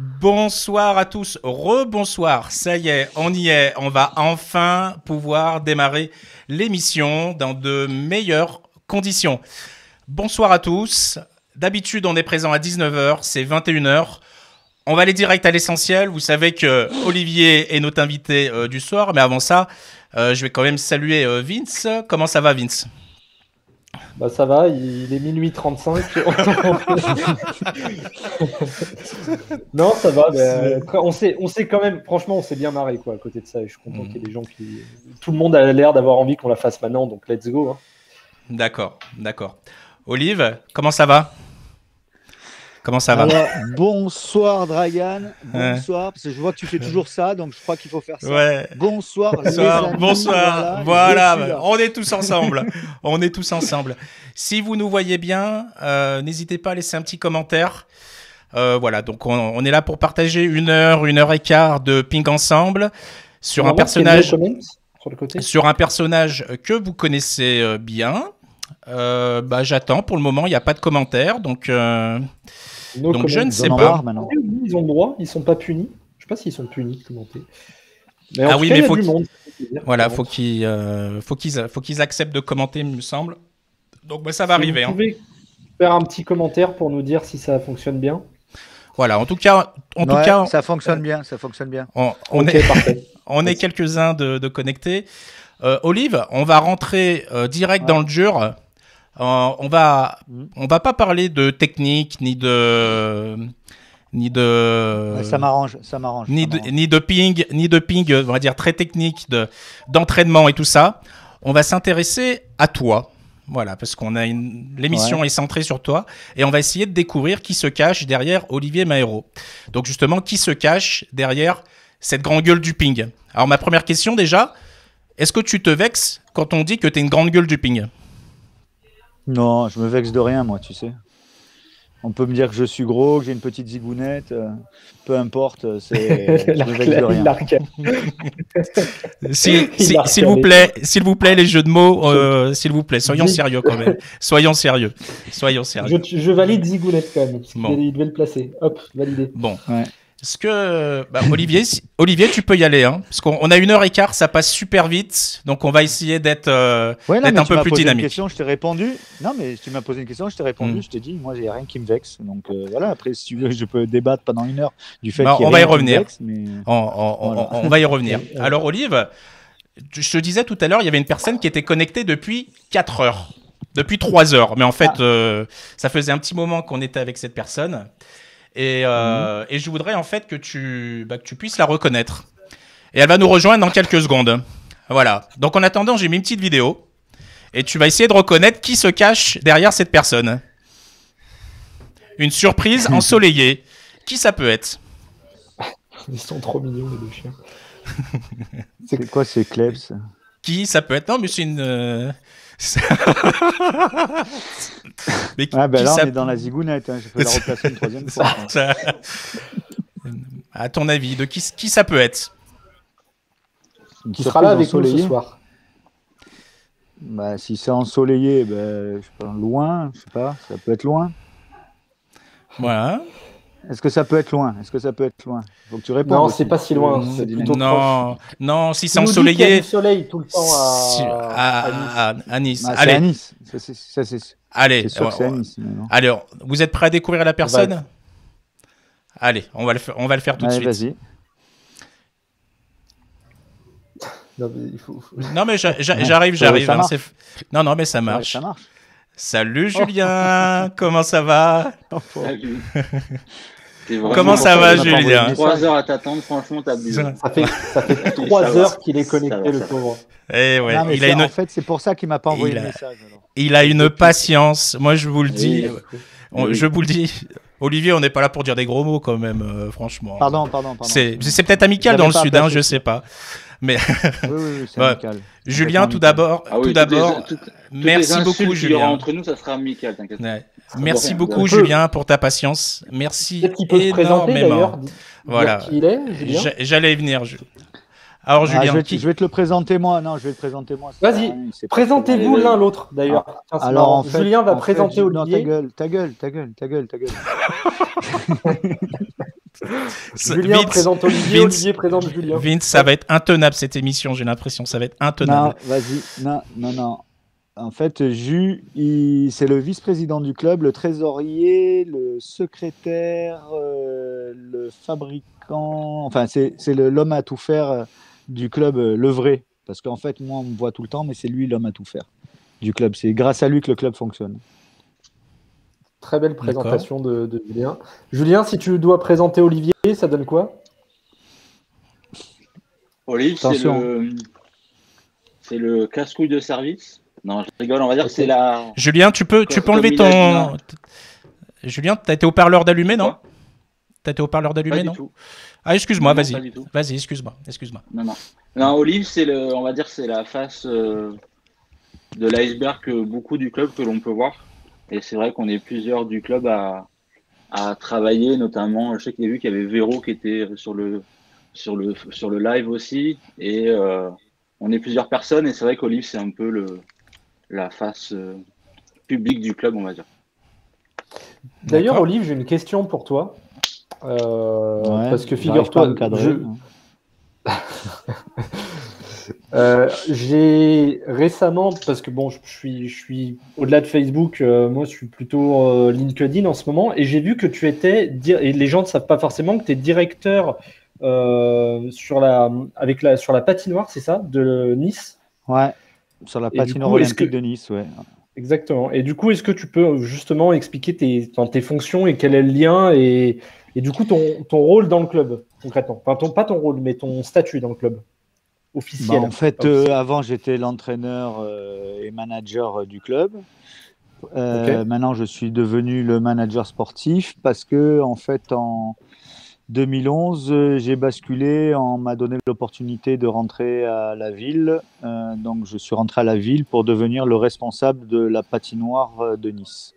Bonsoir à tous, rebonsoir, ça y est, on va enfin pouvoir démarrer l'émission dans de meilleures conditions. Bonsoir à tous, d'habitude on est présent à 19h, c'est 21h. On va aller direct à l'essentiel, vous savez que Olivier est notre invité du soir, mais avant ça, je vais quand même saluer Vince. Comment ça va Vince ? Bah ça va, il est minuit 35. Non, ça va. On s'est quand même, franchement, on s'est bien marré quoi, à côté de ça. Et je suis content qu'il y ait des gens qui. Tout le monde a l'air d'avoir envie qu'on la fasse maintenant, donc let's go. Hein. D'accord. Olive, comment ça va ? Comment ça va ? Alors, bonsoir Dragan, bonsoir, parce que je vois que tu fais toujours ça, donc je crois qu'il faut faire ça. Ouais. Bonsoir, les amis, bonsoir. Voilà. On est tous ensemble. Si vous nous voyez bien, n'hésitez pas à laisser un petit commentaire. Voilà, donc on est là pour partager une heure et quart de ping ensemble sur un personnage que vous connaissez bien. J'attends. Pour le moment, il n'y a pas de commentaires, donc je ne sais pas. Ils ont le droit, ils sont pas punis. Je sais pas s'ils sont punis de commenter. Mais mais il faut faut qu'ils acceptent de commenter, il me semble. Donc ça va arriver. Vous pouvez faire un petit commentaire pour nous dire si ça fonctionne bien. Voilà, en tout cas, ça fonctionne bien. On est quelques-uns de connectés. Olive, on va rentrer direct dans le dur. On va pas parler de technique ni de ça m'arrange. Ni de ping, on va dire très technique d'entraînement et tout ça. On va s'intéresser à toi. Voilà, parce qu'on a l'émission est centrée sur toi et on va essayer de découvrir qui se cache derrière Olivier Mahéro. Donc justement, qui se cache derrière cette grande gueule du ping. Alors ma première question déjà, est-ce que tu te vexes quand on dit que tu es une grande gueule du ping ? Non, je me vexe de rien, moi, tu sais. On peut me dire que je suis gros, que j'ai une petite zigounette, peu importe, je me vexe de rien. S'il vous plaît, les jeux de mots, s'il vous plaît, soyons sérieux quand même. Soyons sérieux. Je valide zigounette quand même, il devait le placer. Hop, validé. Bon. Ouais. Est-ce que Olivier, tu peux y aller, hein, parce qu'on a 1h15, ça passe super vite, donc on va essayer d'être un peu plus dynamique. Question, je t'ai répondu. Non, mais tu m'as posé une question, je t'ai répondu. Je t'ai dit, moi, il n'y a rien qui me vexe. Donc voilà. Après, si tu veux, je peux débattre pendant 1 heure du fait qu'il y a rien qui me vexe. On va y revenir. Alors, Olive, je te disais tout à l'heure, il y avait une personne qui était connectée depuis 4 heures, depuis 3 heures, mais en fait, ça faisait un petit moment qu'on était avec cette personne. Et je voudrais en fait que tu puisses la reconnaître. Et elle va nous rejoindre dans quelques secondes. Voilà. Donc en attendant, j'ai mis une petite vidéo. Et tu vas essayer de reconnaître qui se cache derrière cette personne. Une surprise ensoleillée. Qui ça peut être ? Ils sont trop mignons les deux chiens. C'est quoi ces Klebs ? Qui ça peut être ? Non mais c'est une... Mais là, on est dans la zigounette. Hein. Je peux la replacer une 3e fois. À ton avis, de qui ça peut être ? Qui sera là avec nous ce soir ? Si c'est ensoleillé, je sais pas, loin, je sais pas, ça peut être loin. Voilà. Est-ce que ça peut être loin ? Faut que tu répondes. Non, c'est pas si loin. C'est plutôt proche. Non, si c'est ensoleillé. Il y a du soleil tout le temps à Nice. Allez. À Nice. Allez. C'est sûr que c'est à Nice. Allez, vous êtes prêts à découvrir la personne ? Allez, on va le faire tout de suite. Vas-y. Non, mais j'arrive. Hein, non, mais ça marche. Ça marche. Salut Julien, comment ça va ? Salut. Comment ça va Julien ? 3 heures à t'attendre, franchement t'as abusé. Ça fait 3 heures qu'il est connecté le pauvre. Eh ouais, en fait c'est pour ça qu'il m'a pas envoyé le message. Alors. Il a une patience, moi je vous le dis. Je vous le dis. Olivier, on n'est pas là pour dire des gros mots quand même, franchement. Pardon. C'est peut-être amical dans le sud, hein, je sais pas. Mais oui, c'est amical. Julien, tout d'abord, merci beaucoup, Julien. Entre nous, ça sera amical, t'inquiète. Ouais. Merci beaucoup, Julien, pour ta patience. Merci énormément. Voilà. J'allais y venir. Alors, Julien, je vais te le présenter moi. Non, je vais le présenter moi. Vas-y, présentez-vous l'un l'autre d'ailleurs. Alors, en fait, Julien va présenter Olivier. Ta gueule. Julien Vince, présente Olivier, Vince, Olivier présente Julien. Vince, ça va être intenable cette émission, j'ai l'impression, ça va être intenable. Non, vas-y. Non. En fait, c'est le vice-président du club, le trésorier, le secrétaire, le fabricant. Enfin, c'est l'homme à tout faire du club, le vrai. Parce qu'en fait, moi, on me voit tout le temps, mais c'est lui l'homme à tout faire du club. C'est grâce à lui que le club fonctionne. Très belle présentation de Julien. Julien, si tu dois présenter Olivier, ça donne quoi? Olive, c'est le casse-couille de service. Non, je rigole, on va dire que c'est la... Julien, tu peux enlever ton... Julien, t'as été haut-parleur d'allumé, non? T'as été haut-parleur d'allumé, non? Tout. Ah, excuse-moi, vas-y. Pas du tout. Vas-y, excuse-moi. Non, Olive, on va dire, c'est la face de l'iceberg que beaucoup du club que l'on peut voir. Et c'est vrai qu'on est plusieurs du club à travailler, notamment, je sais qu'il y a vu qu'il y avait Véro qui était sur le live aussi. Et on est plusieurs personnes. Et c'est vrai qu'Olive, c'est un peu la face publique du club, on va dire. D'ailleurs, Olive, j'ai une question pour toi. Parce que figure-toi, j'ai récemment, parce que bon, je suis au-delà de Facebook, moi je suis plutôt LinkedIn en ce moment, et j'ai vu que tu étais, et les gens ne savent pas forcément que tu es directeur sur la patinoire, c'est ça, de Nice? Ouais, sur la patinoire olympique de Nice, ouais. Exactement. Et du coup, est-ce que tu peux justement expliquer tes fonctions et quel est le lien et du coup ton rôle dans le club, concrètement? Enfin, pas ton rôle, mais ton statut dans le club officiel. En fait, avant, j'étais l'entraîneur et manager du club. Maintenant, je suis devenu le manager sportif parce que, en fait, en 2011, j'ai basculé, on m'a donné l'opportunité de rentrer à la ville. Donc, je suis rentré à la ville pour devenir le responsable de la patinoire de Nice.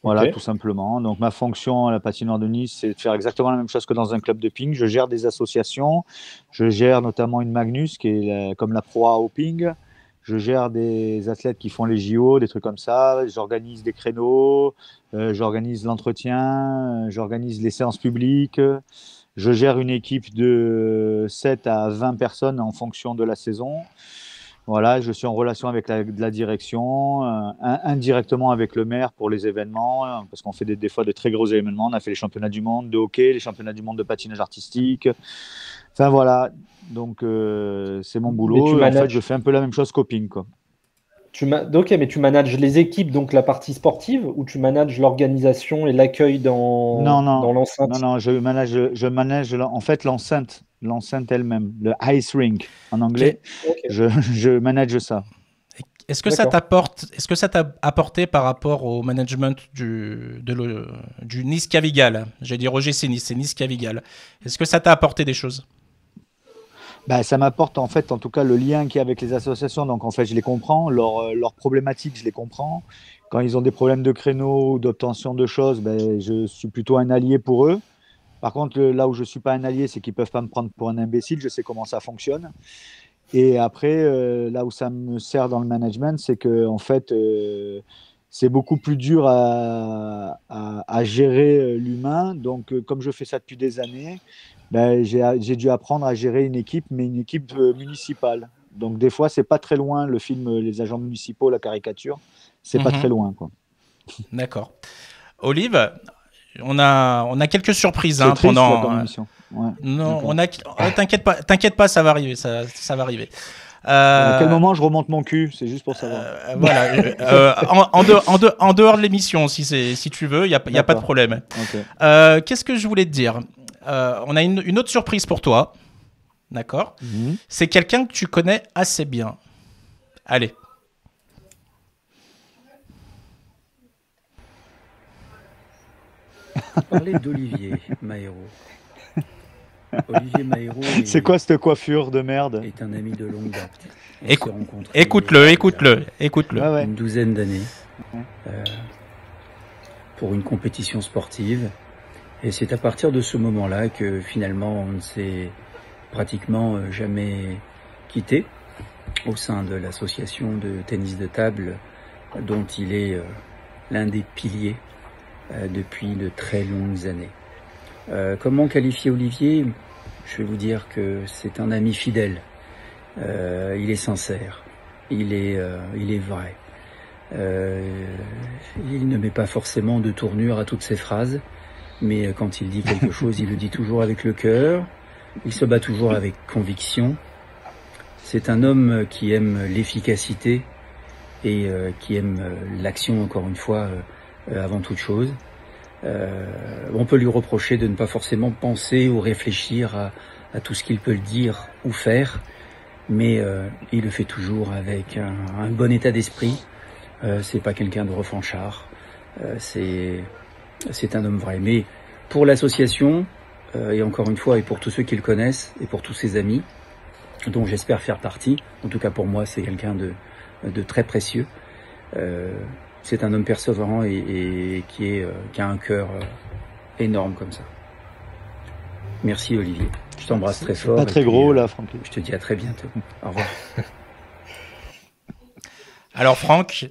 Voilà, tout simplement. Donc, ma fonction à la patinoire de Nice, c'est de faire exactement la même chose que dans un club de ping. Je gère des associations. Je gère notamment une Magnus, qui est comme la Pro A au ping. Je gère des athlètes qui font les JO, des trucs comme ça. J'organise des créneaux. J'organise l'entretien. J'organise les séances publiques. Je gère une équipe de 7 à 20 personnes en fonction de la saison. Voilà, je suis en relation avec la direction, indirectement avec le maire pour les événements, parce qu'on fait des fois de très gros événements. On a fait les championnats du monde de hockey, les championnats du monde de patinage artistique. Enfin voilà, donc c'est mon boulot. En fait, je fais un peu la même chose qu'au ping, quoi. Ok, mais tu manages les équipes, donc la partie sportive, ou tu manages l'organisation et l'accueil dans l'enceinte? Non, je manage en fait l'enceinte elle-même, le ice rink en anglais. Okay. Je manage ça. Est-ce que ça t'a apporté par rapport au management du Nice Cavigal? J'ai dit OGC Nice, c'est Nice Cavigal. Est-ce que ça t'a apporté des choses? Ça m'apporte en fait, en tout cas, le lien qu'il y a avec les associations. Donc en fait, je les comprends, leurs problématiques, je les comprends. Quand ils ont des problèmes de créneaux ou d'obtention de choses, je suis plutôt un allié pour eux. Par contre, là où je ne suis pas un allié, c'est qu'ils ne peuvent pas me prendre pour un imbécile. Je sais comment ça fonctionne. Et après, là où ça me sert dans le management, c'est que en fait, c'est beaucoup plus dur à gérer l'humain. Donc, comme je fais ça depuis des années, j'ai dû apprendre à gérer une équipe, mais une équipe municipale. Donc, des fois, c'est pas très loin. Le film Les agents municipaux, la caricature, c'est pas très loin, quoi. D'accord. Olive, on a quelques surprises triste, pendant. Ouais, non, t'inquiète pas, ça va arriver, ça va arriver. À quel moment je remonte mon cul? C'est juste pour savoir. Voilà. En dehors de l'émission, si tu veux, il y a pas de problème. Okay. Qu'est-ce que je voulais te dire? On a une autre surprise pour toi. D'accord. C'est quelqu'un que tu connais assez bien. Allez. Parler d'Olivier Mahéro. Olivier Mahéro. C'est quoi cette coiffure de merde? Est un ami de longue date. Écoute-le. Ouais. Une douzaine d'années pour une compétition sportive. Et c'est à partir de ce moment-là que finalement on ne s'est pratiquement jamais quitté au sein de l'association de tennis de table dont il est l'un des piliers depuis de très longues années. Comment qualifier Olivier? Je vais vous dire que c'est un ami fidèle. Il est sincère. Il est vrai. Il ne met pas forcément de tournure à toutes ses phrases, mais quand il dit quelque chose, il le dit toujours avec le cœur. Il se bat toujours avec conviction. C'est un homme qui aime l'efficacité et qui aime l'action, encore une fois, avant toute chose. On peut lui reprocher de ne pas forcément penser ou réfléchir à tout ce qu'il peut dire ou faire, mais il le fait toujours avec un bon état d'esprit. C'est pas quelqu'un de refanchard. C'est un homme vrai. Mais pour l'association, et encore une fois, et pour tous ceux qui le connaissent, et pour tous ses amis, dont j'espère faire partie, en tout cas pour moi, c'est quelqu'un de très précieux. C'est un homme persévérant et qui a un cœur énorme comme ça. Merci Olivier. Je t'embrasse très fort. Pas très gros là, Franck. Je te dis à très bientôt. Au revoir. Alors Franck,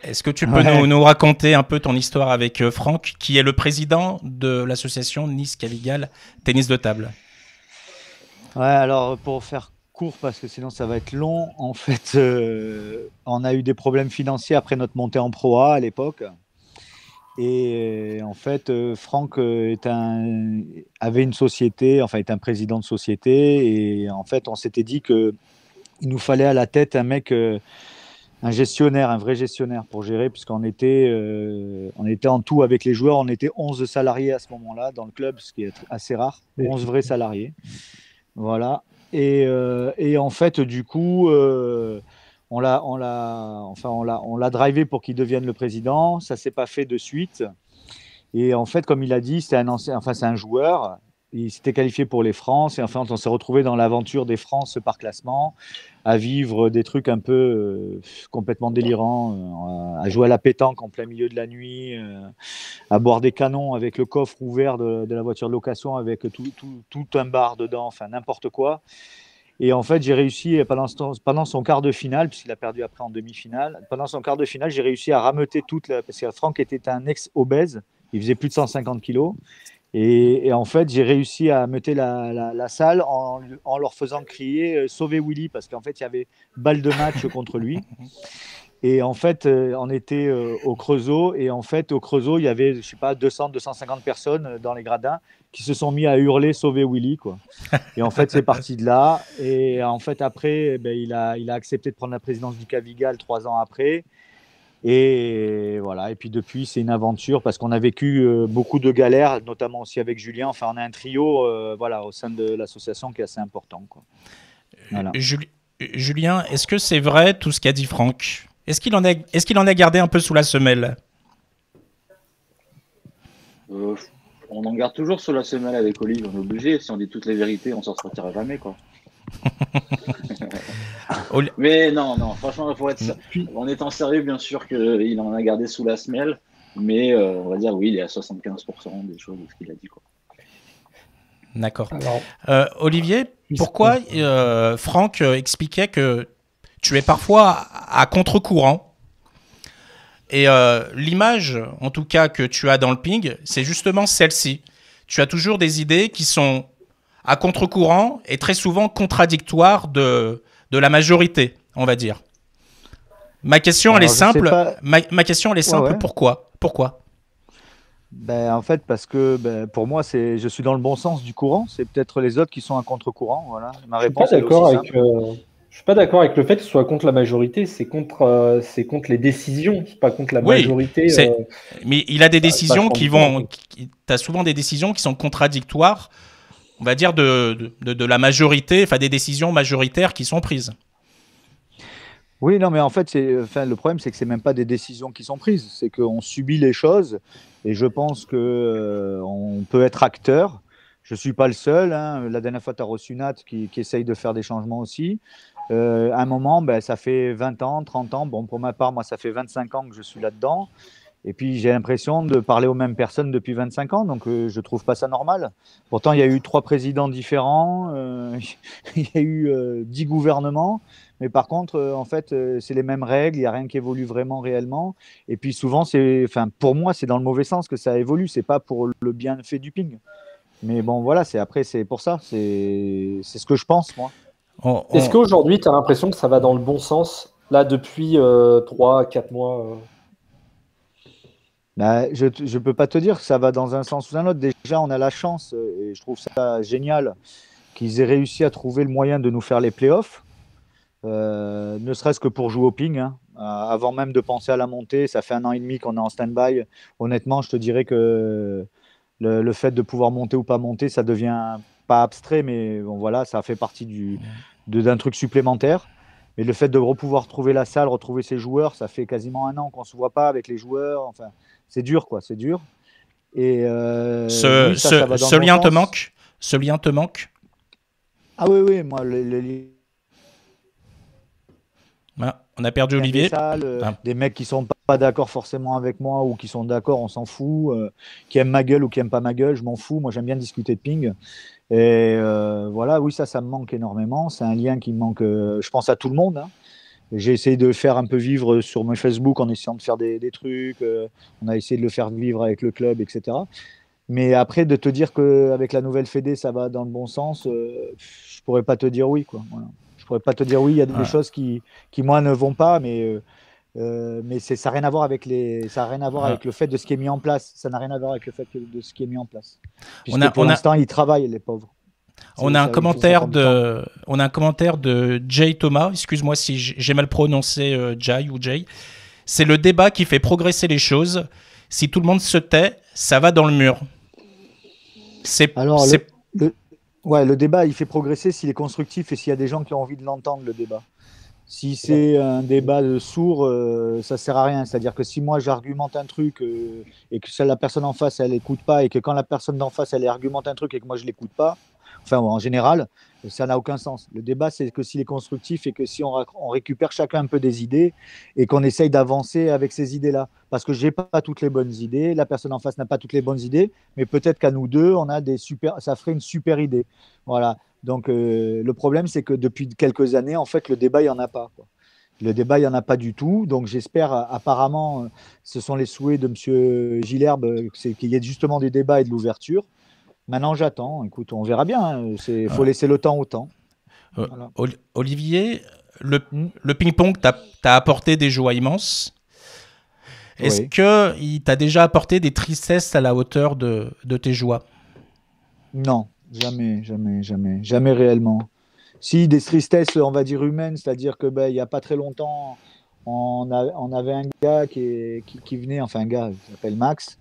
est-ce que tu peux nous raconter un peu ton histoire avec Franck, qui est le président de l'association Nice Cavigal Tennis de Table? Ouais, alors pour faire court, parce que sinon ça va être long, en fait, on a eu des problèmes financiers après notre montée en Pro A à l'époque. Et en fait, Franck avait une société, enfin est un président de société, et en fait on s'était dit qu'il nous fallait à la tête un mec... un gestionnaire, un vrai gestionnaire pour gérer, puisqu'on était en tout avec les joueurs, on était 11 salariés à ce moment-là dans le club, ce qui est assez rare, 11 vrais salariés. Voilà. Et en fait, du coup, on l'a drivé pour qu'il devienne le président. Ça s'est pas fait de suite. Et en fait, comme il a dit, c'est un joueur. Il s'était qualifié pour les France et enfin on s'est retrouvé dans l'aventure des France par classement, à vivre des trucs un peu complètement délirants, à jouer à la pétanque en plein milieu de la nuit, à boire des canons avec le coffre ouvert de la voiture de location avec tout un bar dedans, enfin n'importe quoi. Et en fait, j'ai réussi pendant son quart de finale, puisqu'il a perdu après en demi-finale, pendant son quart de finale, j'ai réussi à rameuter parce que Franck était un ex-obèse, il faisait plus de 150 kilos. Et en fait, j'ai réussi à meuter la salle en leur faisant crier « Sauvez Willy !» parce qu'en fait, il y avait balle de match contre lui. Et en fait, on était au Creusot. Et en fait, au Creusot, il y avait, je sais pas, 200, 250 personnes dans les gradins qui se sont mis à hurler « Sauvez Willy !» quoi. Et en fait, c'est parti de là. Et en fait, après, il a accepté de prendre la présidence du Cavigal 3 ans après. Et voilà, et puis depuis, c'est une aventure parce qu'on a vécu beaucoup de galères, notamment aussi avec Julien. Enfin, on a un trio au sein de l'association qui est assez important, quoi. Voilà. Julien, est-ce que c'est vrai tout ce qu'a dit Franck? Est-ce qu'il en a gardé un peu sous la semelle? On en garde toujours sous la semelle avec Olive, on est obligé. Si on dit toutes les vérités, on s'en sortira jamais, quoi. Mais non, franchement, il faut être en étant sérieux, bien sûr qu'il en a gardé sous la semelle, mais on va dire oui, il est à 75% des choses de ce qu'il a dit, quoi. D'accord. Olivier, pourquoi Franck expliquait que tu es parfois à contre-courant et l'image, en tout cas, que tu as dans le ping, c'est justement celle-ci. Tu as toujours des idées qui sont à contre-courant et très souvent contradictoires de la majorité, on va dire. Ma question, elle est simple. Ma question, elle est simple. Ouais. Pourquoi En fait, parce que pour moi, je suis dans le bon sens du courant. C'est peut-être les autres qui sont à contre-courant. Voilà. Ma réponse est aussi simple. Je suis pas d'accord avec le fait que ce soit contre la majorité. C'est contre les décisions, c'est pas contre la majorité. Mais il a des décisions qui vont. T'as souvent des décisions qui sont contradictoires, on va dire, de la majorité, enfin des décisions majoritaires qui sont prises. Oui, non, mais en fait, le problème, c'est que c'est même pas des décisions qui sont prises, c'est qu'on subit les choses, et je pense qu'on peut être acteur. Je suis pas le seul, hein. La dernière fois, tu as reçu Nat qui essaye de faire des changements aussi. À un moment, ça fait 20 ans, 30 ans. Bon, pour ma part, moi, ça fait 25 ans que je suis là-dedans. Et puis, j'ai l'impression de parler aux mêmes personnes depuis 25 ans, donc je ne trouve pas ça normal. Pourtant, il y a eu 3 présidents différents, il y a eu 10 gouvernements, mais par contre, en fait, c'est les mêmes règles, il n'y a rien qui évolue vraiment réellement. Et puis souvent, pour moi, c'est dans le mauvais sens que ça évolue, ce n'est pas pour le bienfait du ping. Mais bon, voilà, c'est pour ça. C'est ce que je pense, moi. Est-ce qu'aujourd'hui, tu as l'impression que ça va dans le bon sens, là, depuis 3-4 mois Bah, je ne peux pas te dire que ça va dans un sens ou un autre. Déjà, on a la chance, et je trouve ça génial, qu'ils aient réussi à trouver le moyen de nous faire les playoffs, ne serait-ce que pour jouer au ping. Hein. Avant même de penser à la montée, ça fait 1 an et demi qu'on est en stand-by. Honnêtement, je te dirais que le fait de pouvoir monter ou pas monter, ça devient pas abstrait, mais bon, voilà, ça fait partie d'un truc supplémentaire. Mais le fait de pouvoir trouver la salle, retrouver ses joueurs, ça fait quasiment 1 an qu'on ne se voit pas avec les joueurs. Enfin, c'est dur, quoi, c'est dur. Et oui, ça va dans ce le bon lien te sens. manque? Ce lien te manque? Ah oui, moi, Voilà, on a perdu Olivier. des salles, des mecs qui sont pas d'accord forcément avec moi ou qui sont d'accord, on s'en fout, qui aiment ma gueule ou qui aiment pas ma gueule, je m'en fous. Moi, j'aime bien discuter de ping. Et voilà, oui, ça me manque énormément. C'est un lien qui me manque, je pense, à tout le monde. Hein. J'ai essayé de le faire un peu vivre sur mon Facebook en essayant de faire des trucs. On a essayé de le faire vivre avec le club, etc. Mais après, de te dire qu'avec la nouvelle Fédé, ça va dans le bon sens, je pourrais pas te dire oui, quoi. Voilà. Je pourrais pas te dire oui. Il y a des choses qui moi, ne vont pas, mais ça n'a rien à voir avec avec le fait de ce qui est mis en place. Ça n'a rien à voir avec le fait de ce qui est mis en place. Puisque pour l'instant, ils travaillent, les pauvres. On a un commentaire de Jay Thomas. Excuse-moi si j'ai mal prononcé Jay ou Jay. C'est le débat qui fait progresser les choses. Si tout le monde se tait, ça va dans le mur. Le débat, il fait progresser s'il est constructif et s'il y a des gens qui ont envie de l'entendre, le débat. Si c'est un débat de sourd, ça sert à rien. C'est-à-dire que si moi j'argumente un truc et que la personne en face elle écoute pas, et que quand la personne d'en face elle argumente un truc et que moi je l'écoute pas, enfin en général, ça n'a aucun sens. Le débat, c'est que s'il est constructif et que si on récupère chacun un peu des idées et qu'on essaye d'avancer avec ces idées-là. Parce que j'ai pas toutes les bonnes idées, la personne en face n'a pas toutes les bonnes idées, mais peut-être qu'à nous deux, ça ferait une super idée. Voilà. Donc le problème, c'est que depuis quelques années, en fait, le débat, il n'y en a pas, quoi. Le débat, il n'y en a pas du tout. Donc j'espère, apparemment, ce sont les souhaits de M. Gilherbe, qu'il y ait justement des débats et de l'ouverture. Maintenant, j'attends. Écoute, on verra bien. Il faut laisser le temps au temps. Voilà. Olivier, le ping-pong t'a apporté des joies immenses. Est-ce qu'il t'a déjà apporté des tristesses à la hauteur de tes joies? Non, jamais réellement. Si, des tristesses, on va dire humaines, c'est-à-dire que il n'y a pas très longtemps, on avait un gars qui venait, enfin un gars qui s'appelle Max,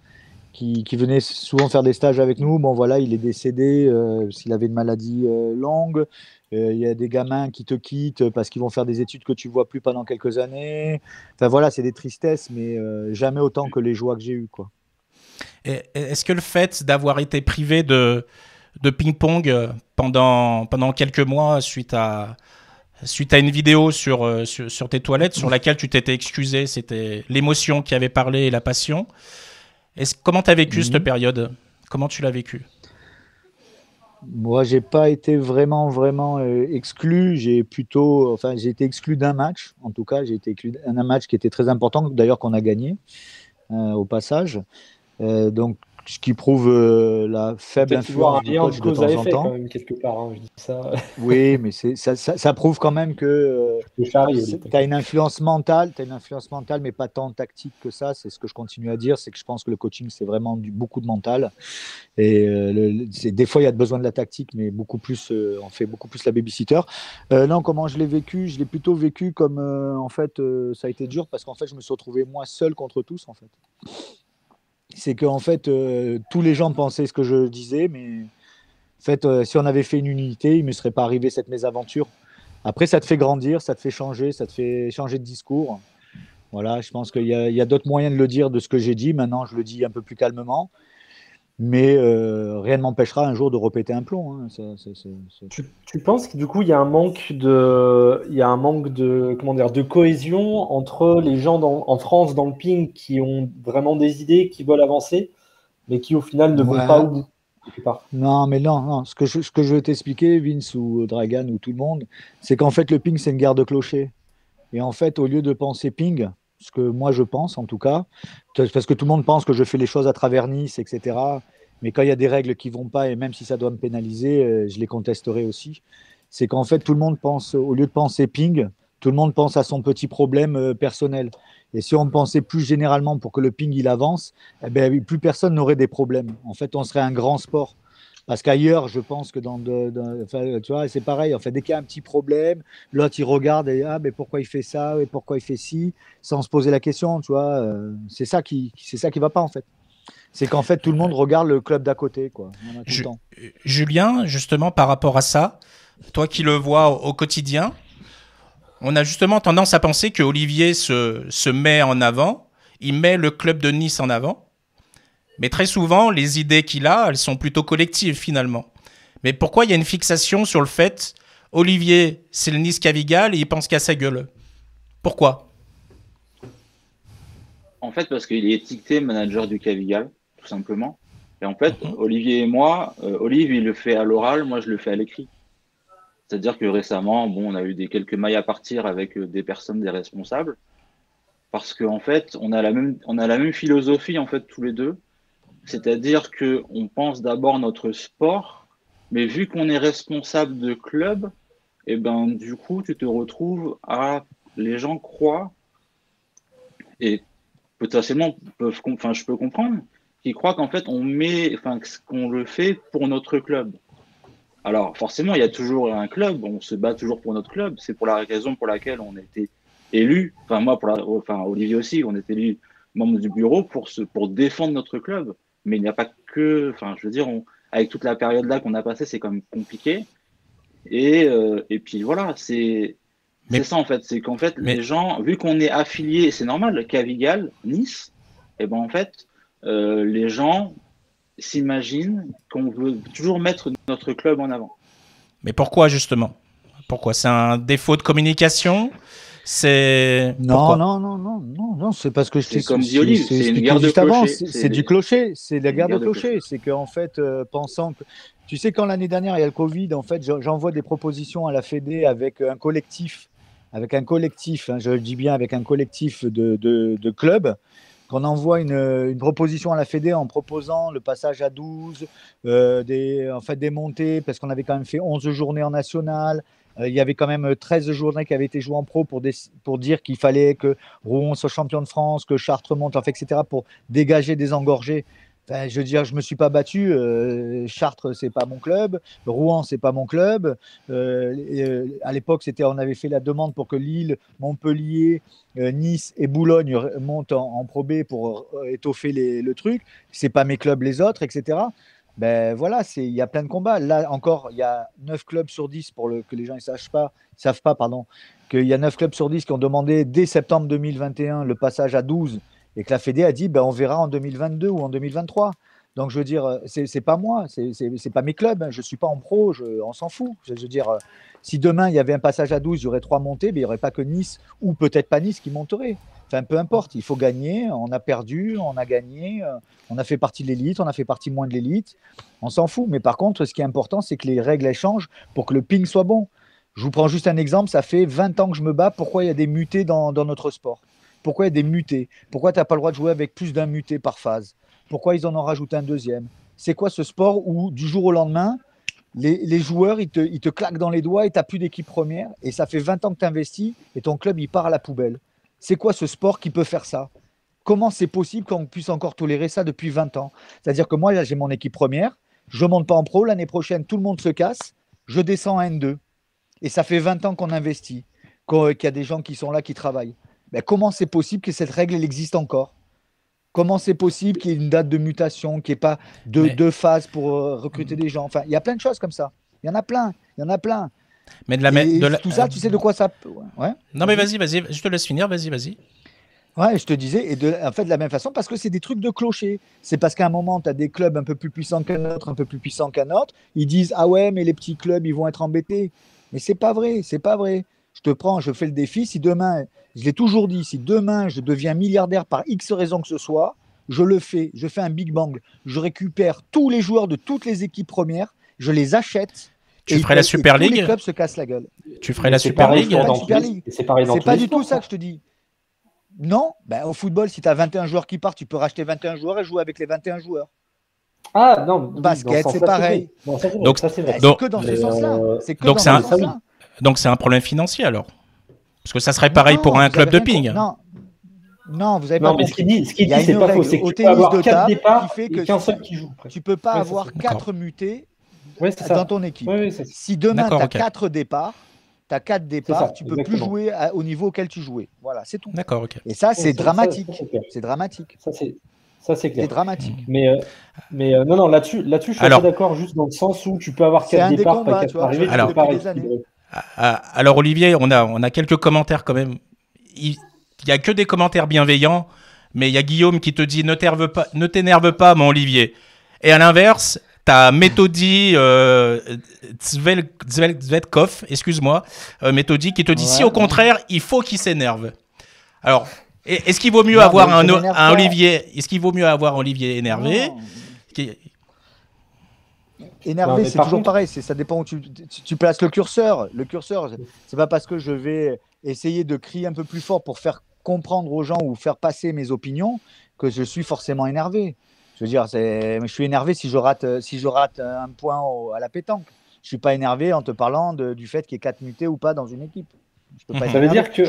qui venait souvent faire des stages avec nous. Bon voilà, il est décédé parce qu'il avait une maladie longue. Il y a des gamins qui te quittent parce qu'ils vont faire des études que tu vois plus pendant quelques années. Enfin voilà, c'est des tristesses, mais jamais autant que les joies que j'ai eues, quoi. Est-ce que le fait d'avoir été privé de ping-pong pendant quelques mois suite à une vidéo sur tes toilettes sur laquelle tu t'étais excusé, c'était l'émotion qui avait parlé et la passion. Comment tu as vécu cette période? Comment tu l'as vécu? Moi, j'ai pas été vraiment exclu. J'ai été exclu d'un match. En tout cas, j'ai été exclu d'un match qui était très important, d'ailleurs qu'on a gagné au passage. Donc, ce qui prouve la faible influence du coach de temps en temps. Quand même, quelque part, hein, je dis ça. Oui, mais ça prouve quand même que tu as une influence mentale, mais pas tant tactique que ça. C'est ce que je continue à dire, c'est que je pense que le coaching, c'est vraiment beaucoup de mental. Et des fois, il y a besoin de la tactique, mais on fait beaucoup plus la babysitter. Non, comment je l'ai vécu? Je l'ai plutôt vécu comme, ça a été dur parce qu'en fait, je me suis retrouvé moi seul contre tous, en fait. C'est qu'en fait, tous les gens pensaient ce que je disais, mais en fait, si on avait fait une unité, il ne me serait pas arrivé cette mésaventure. Après, ça te fait grandir, ça te fait changer de discours. Voilà, je pense qu'il y a d'autres moyens de le dire de ce que j'ai dit. Maintenant, je le dis un peu plus calmement. Mais rien ne m'empêchera un jour de répéter un plomb. Hein. Tu penses que du coup, il y a un manque de cohésion entre les gens en France dans le ping qui ont vraiment des idées, qui veulent avancer, mais qui au final ne vont pas au bout. Non, mais non. Ce que je veux t'expliquer, Vince ou Dragan ou tout le monde, c'est qu'en fait, le ping, c'est une guerre de clochers. Et en fait, au lieu de penser ping, ce que moi je pense en tout cas, parce que tout le monde pense que je fais les choses à travers Nice, etc. Mais quand il y a des règles qui ne vont pas, et même si ça doit me pénaliser, je les contesterai aussi. C'est qu'en fait, tout le monde pense, au lieu de penser ping, tout le monde pense à son petit problème personnel. Et si on pensait plus généralement pour que le ping il avance, eh ben, plus personne n'aurait des problèmes. En fait, on serait un grand sport. Parce qu'ailleurs, je pense que enfin, tu vois, c'est pareil. En fait, dès qu'il y a un petit problème, l'autre il regarde et mais pourquoi il fait ça et pourquoi il fait ci, sans se poser la question. Tu vois, c'est ça qui va pas en fait. C'est qu'en fait tout le monde regarde le club d'à côté, quoi. On a tout le temps. Julien, justement par rapport à ça, toi qui le vois au quotidien, on a justement tendance à penser que Olivier se met en avant, il met le club de Nice en avant. Mais très souvent, les idées qu'il a, elles sont plutôt collectives finalement. Mais pourquoi il y a une fixation sur le fait Olivier, c'est le Nice Cavigal et il pense qu'à sa gueule? Pourquoi? En fait, parce qu'il est étiqueté manager du Cavigal, tout simplement. Et en fait, Olivier et moi, Olivier, il le fait à l'oral, moi, je le fais à l'écrit. C'est-à-dire que récemment, on a eu quelques mailles à partir avec des personnes, des responsables. Parce qu'en fait, on a la même philosophie, en fait, tous les deux. C'est-à-dire qu'on pense d'abord notre sport, mais vu qu'on est responsable de club, et ben du coup, tu te retrouves les gens croient, et potentiellement je peux comprendre, qu'ils croient qu'en fait qu'on le fait pour notre club. Alors forcément, il y a toujours un club, on se bat toujours pour notre club, c'est pour la raison pour laquelle on a été élu, Olivier aussi, on est élu membre du bureau pour défendre notre club. Mais il n'y a pas que, avec toute la période là qu'on a passée, c'est quand même compliqué. Et puis voilà, c'est ça en fait, c'est qu'en fait les gens, vu qu'on est affilié, c'est normal, Cavigal, Nice, et ben en fait les gens s'imaginent qu'on veut toujours mettre notre club en avant. Mais pourquoi justement? Pourquoi? C'est un défaut de communication? C'est non, c'est parce que c'est comme dit Olive, c'est une guerre de clocher. C'est du clocher, c'est la guerre de clocher. C'est qu'en fait, pensant que tu sais, quand l'année dernière il y a le Covid, en fait, j'envoie des propositions à la Fédé avec un collectif, je le dis bien, avec un collectif de clubs. Qu'on envoie une proposition à la Fédé en proposant le passage à 12, des montées, parce qu'on avait quand même fait 11 journées en national. Il y avait quand même 13 journées qui avaient été jouées en pro pour dire qu'il fallait que Rouen soit champion de France, que Chartres monte, etc., pour dégager des engorgés. Enfin, je veux dire, je ne me suis pas battu. Chartres, ce n'est pas mon club. Rouen, ce n'est pas mon club. À l'époque, on avait fait la demande pour que Lille, Montpellier, Nice et Boulogne montent en Pro B pour étoffer le truc. Ce n'est pas mes clubs, les autres, etc. Ben voilà, il y a plein de combats. Là encore, il y a 9 clubs sur 10 que les gens ne savent pas, qu'il y a 9 clubs sur 10 qui ont demandé dès septembre 2021 le passage à 12 et que la Fédé a dit on verra en 2022 ou en 2023. Donc je veux dire, c'est pas moi, c'est pas mes clubs, hein. Je suis pas en pro, on s'en fout. Je veux dire, si demain il y avait un passage à 12, il y aurait 3 montées, mais il n'y aurait pas que Nice ou peut-être pas Nice qui monterait. Enfin, peu importe, il faut gagner. On a perdu, on a gagné, on a fait partie de l'élite, on a fait partie moins de l'élite. On s'en fout. Mais par contre, ce qui est important, c'est que les règles elles changent pour que le ping soit bon. Je vous prends juste un exemple. Ça fait 20 ans que je me bats. Pourquoi il y a des mutés dans notre sport? Pourquoi il y a des mutés? Pourquoi tu n'as pas le droit de jouer avec plus d'un muté par phase? Pourquoi ils en ont rajouté un deuxième? C'est quoi ce sport où, du jour au lendemain, les joueurs, ils te claquent dans les doigts et tu n'as plus d'équipe première et ça fait 20 ans que tu investis et ton club, il part à la poubelle? C'est quoi ce sport qui peut faire ça? Comment c'est possible qu'on puisse encore tolérer ça depuis 20 ans? C'est-à-dire que moi, là, j'ai mon équipe première, je ne monte pas en pro, l'année prochaine, tout le monde se casse, je descends à N2. Et ça fait 20 ans qu'on investit, qu'il y a des gens qui sont là, qui travaillent. Mais comment c'est possible que cette règle, elle existe encore? Comment c'est possible qu'il y ait une date de mutation, qu'il n'y ait pas deux phases pour recruter des gens? Enfin, il y a plein de choses comme ça. Il y en a plein. Mais tout ça, tu sais de quoi ça peut... Ouais. Non, mais vas-y, je te laisse finir, vas-y. Ouais, je te disais, en fait, de la même façon, parce que c'est des trucs de clocher. C'est parce qu'à un moment, tu as des clubs un peu plus puissants qu'un autre, Ils disent, ah ouais, mais les petits clubs, ils vont être embêtés. Mais c'est pas vrai. Je fais le défi. Si demain, je l'ai toujours dit, si demain, je deviens milliardaire par X raison que ce soit, je le fais. Je fais un Big Bang. Je récupère tous les joueurs de toutes les équipes premières, je les achète. Tu ferais la Super League? Tous les clubs se cassent la gueule. Tu ferais la Super League? C'est pas du tout ça que je te dis. Non, au football, si tu as 21 joueurs qui partent, tu peux racheter 21 joueurs et jouer avec les 21 joueurs. Ah non, Basket, c'est pareil. Donc, c'est que dans ce sens-là. C'est que dans ce sens-là. Donc c'est un problème financier alors. Parce que ça serait pareil pour un club de ping. Non, vous avez pas compris. Ce qu'il dit, c'est pas faux. C'est que tu peux avoir 4 départs et qu'un seul qui joue. Tu peux pas avoir 4 mutés dans ton équipe. Si demain tu as 4 départs, tu peux plus jouer au niveau auquel tu jouais. Voilà, c'est tout. D'accord, ok. Et ça, c'est dramatique. C'est dramatique. Ça, c'est clair. C'est dramatique. Mais non, là-dessus, je suis assez d'accord, juste dans le sens où tu peux avoir 4 départs, pas 4 arrivées. Alors, Olivier, on a quelques commentaires quand même. Il n'y a que des commentaires bienveillants, mais il y a Guillaume qui te dit ne t'énerve pas, mon Olivier. Et à l'inverse, tu as Méthodi Zvetkov, excuse-moi, Méthodi qui te dit si au contraire, il faut qu'il s'énerve. Alors, est-ce qu'il vaut mieux avoir un Olivier Olivier énervé Énervé, c'est toujours pareil. Ça dépend où tu places le curseur. Le curseur, c'est pas parce que je vais essayer de crier un peu plus fort pour faire comprendre aux gens ou faire passer mes opinions que je suis forcément énervé. Je veux dire, je suis énervé si je rate un point à la pétanque. Je suis pas énervé en te parlant du fait qu'il y ait 4 mutés ou pas dans une équipe. Ça veut dire que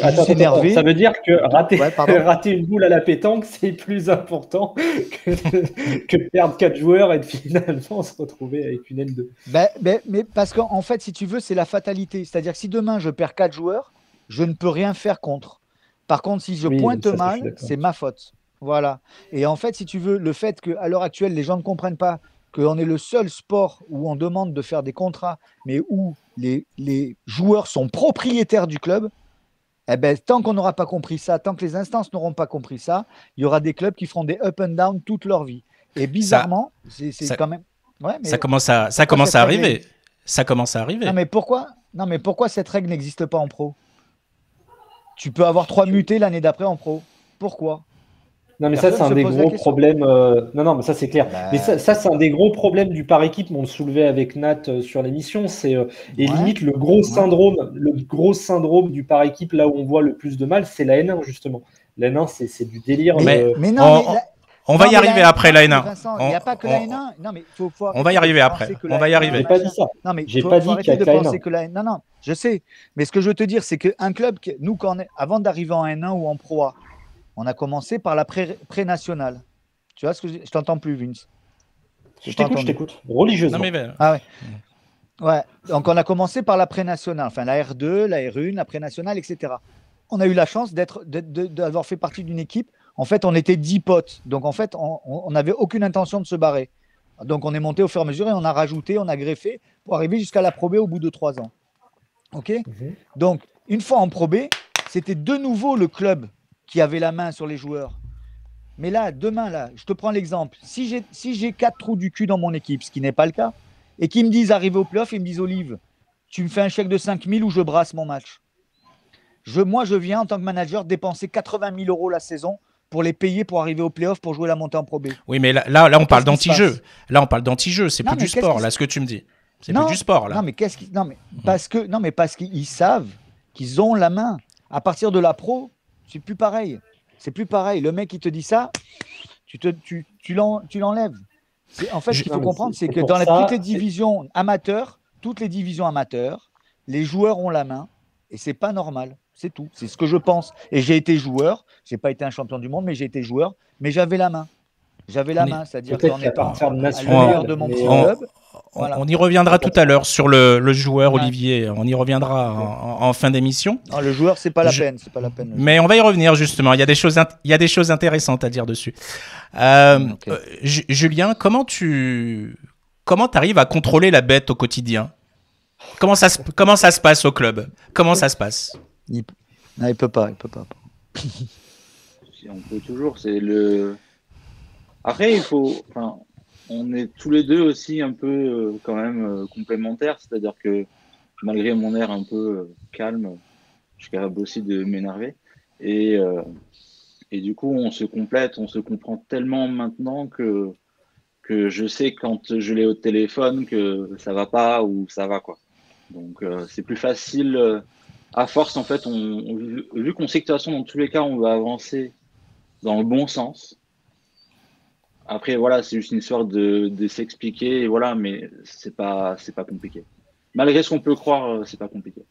rater une boule à la pétanque, c'est plus important que de perdre 4 joueurs et de finalement se retrouver avec une N2. Mais parce qu'en fait, si tu veux, c'est la fatalité. C'est-à-dire que si demain je perds 4 joueurs, je ne peux rien faire contre. Par contre, si je pointe mal, c'est ma faute. Voilà. Et en fait, si tu veux, le fait qu'à l'heure actuelle, les gens ne comprennent pas qu'on est le seul sport où on demande de faire des contrats, mais où les joueurs sont propriétaires du club, tant qu'on n'aura pas compris ça, tant que les instances n'auront pas compris ça, il y aura des clubs qui feront des up and down toute leur vie. Et bizarrement, c'est quand même... Ouais, mais ça commence à arriver. Ça commence à arriver. Non, mais pourquoi cette règle n'existe pas en pro? Tu peux avoir 3 mutés l'année d'après en pro. Pourquoi? Non, mais ça, c'est un des gros problèmes. Non, mais ça, c'est clair. Mais ça, c'est un des gros problèmes du par équipe. On le soulevait avec Nat sur l'émission. Et limite, le gros syndrome du par équipe, là où on voit le plus de mal, c'est la N1, justement. La N1, c'est du délire. On va y arriver après la N1. Il n'y a pas que la N1. Non, mais on va y arriver après. On va y arriver. J'ai pas dit ça. Non, mais j'ai pas dit qu'il y a que la N1. Non, je sais. Mais ce que je veux te dire, c'est qu'un club, nous, avant d'arriver en N1 ou en Pro A, on a commencé par la pré-nationale. Tu vois ce que je t'entends plus, Vince? Je t'écoute. Religieusement. Ah ouais. Ouais. Donc on a commencé par la pré-nationale, enfin la R2, la R1, la pré-nationale, etc. On a eu la chance d'avoir fait partie d'une équipe. En fait, on était 10 potes. Donc en fait, on n'avait aucune intention de se barrer. Donc on est monté au fur et à mesure et on a rajouté, on a greffé pour arriver jusqu'à la Pro B au bout de 3 ans. Ok. Donc une fois en Pro B, c'était de nouveau le club qui avait la main sur les joueurs. Mais là, demain, je te prends l'exemple. Si j'ai 4 trous du cul dans mon équipe, ce qui n'est pas le cas, et qu'ils me disent, arrivé au playoff, ils me disent, Olive, tu me fais un chèque de 5 000 ou je brasse mon match. Moi, je viens en tant que manager dépenser 80 000 € la saison pour les payer pour arriver au playoff pour jouer la montée en Pro B. Oui, mais là on parle d'anti-jeu. Là, on parle d'anti-jeu. C'est plus du sport, là, ce que tu me dis. C'est plus du sport, là. Non, mais parce qu'ils savent qu'ils ont la main. À partir de la pro, c'est plus pareil. C'est plus pareil. Le mec qui te dit ça, tu l'enlèves. En fait, ce qu'il faut comprendre, c'est que dans toutes les divisions amateurs, les joueurs ont la main et c'est pas normal. C'est tout. C'est ce que je pense. Et j'ai été joueur. J'ai pas été un champion du monde, mais j'ai été joueur. Mais j'avais la main. C'est-à-dire qu'en étant à l'heure de mon petit club. Voilà. On y reviendra tout à l'heure sur le joueur, Olivier. On y reviendra en fin d'émission. Non, le joueur, c'est pas la peine. Mais on va y revenir justement. Il y a des choses intéressantes à dire dessus. Julien, comment tu arrives à contrôler la bête au quotidien? Comment ça se passe au club? Comment ça se passe? Il peut pas. On peut toujours. Après, on est tous les deux aussi un peu quand même complémentaires, c'est-à-dire que malgré mon air un peu calme, je suis capable aussi de m'énerver. Et du coup, on se complète, on se comprend tellement maintenant que je sais quand je l'ai au téléphone que ça va pas ou ça va, quoi. Donc c'est plus facile à force, en fait, vu qu'on sait que de toute façon, dans tous les cas, on va avancer dans le bon sens. Après, voilà, c'est juste une histoire de s'expliquer, et voilà, mais c'est pas compliqué. Malgré ce qu'on peut croire, c'est pas compliqué.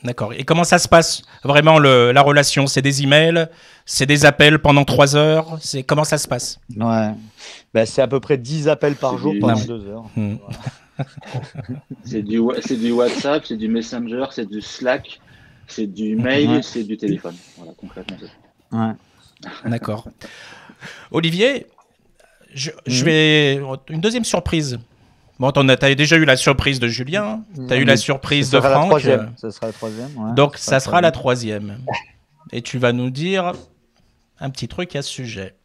D'accord. Et comment ça se passe vraiment la relation? C'est des emails, c'est des appels pendant 3 heures, comment ça se passe? Ouais. Ben, c'est à peu près 10 appels par jour pendant 2 heures. Voilà. C'est du WhatsApp, c'est du Messenger, c'est du Slack, c'est du mail, c'est du téléphone. Voilà, concrètement, c'est ça. Ouais. D'accord. Olivier, je vais... Une deuxième surprise. Bon, t'as déjà eu la surprise de Julien, t'as eu la surprise de Franck. Ce sera la troisième. Ouais, donc, ça sera la troisième. Et tu vas nous dire un petit truc à ce sujet.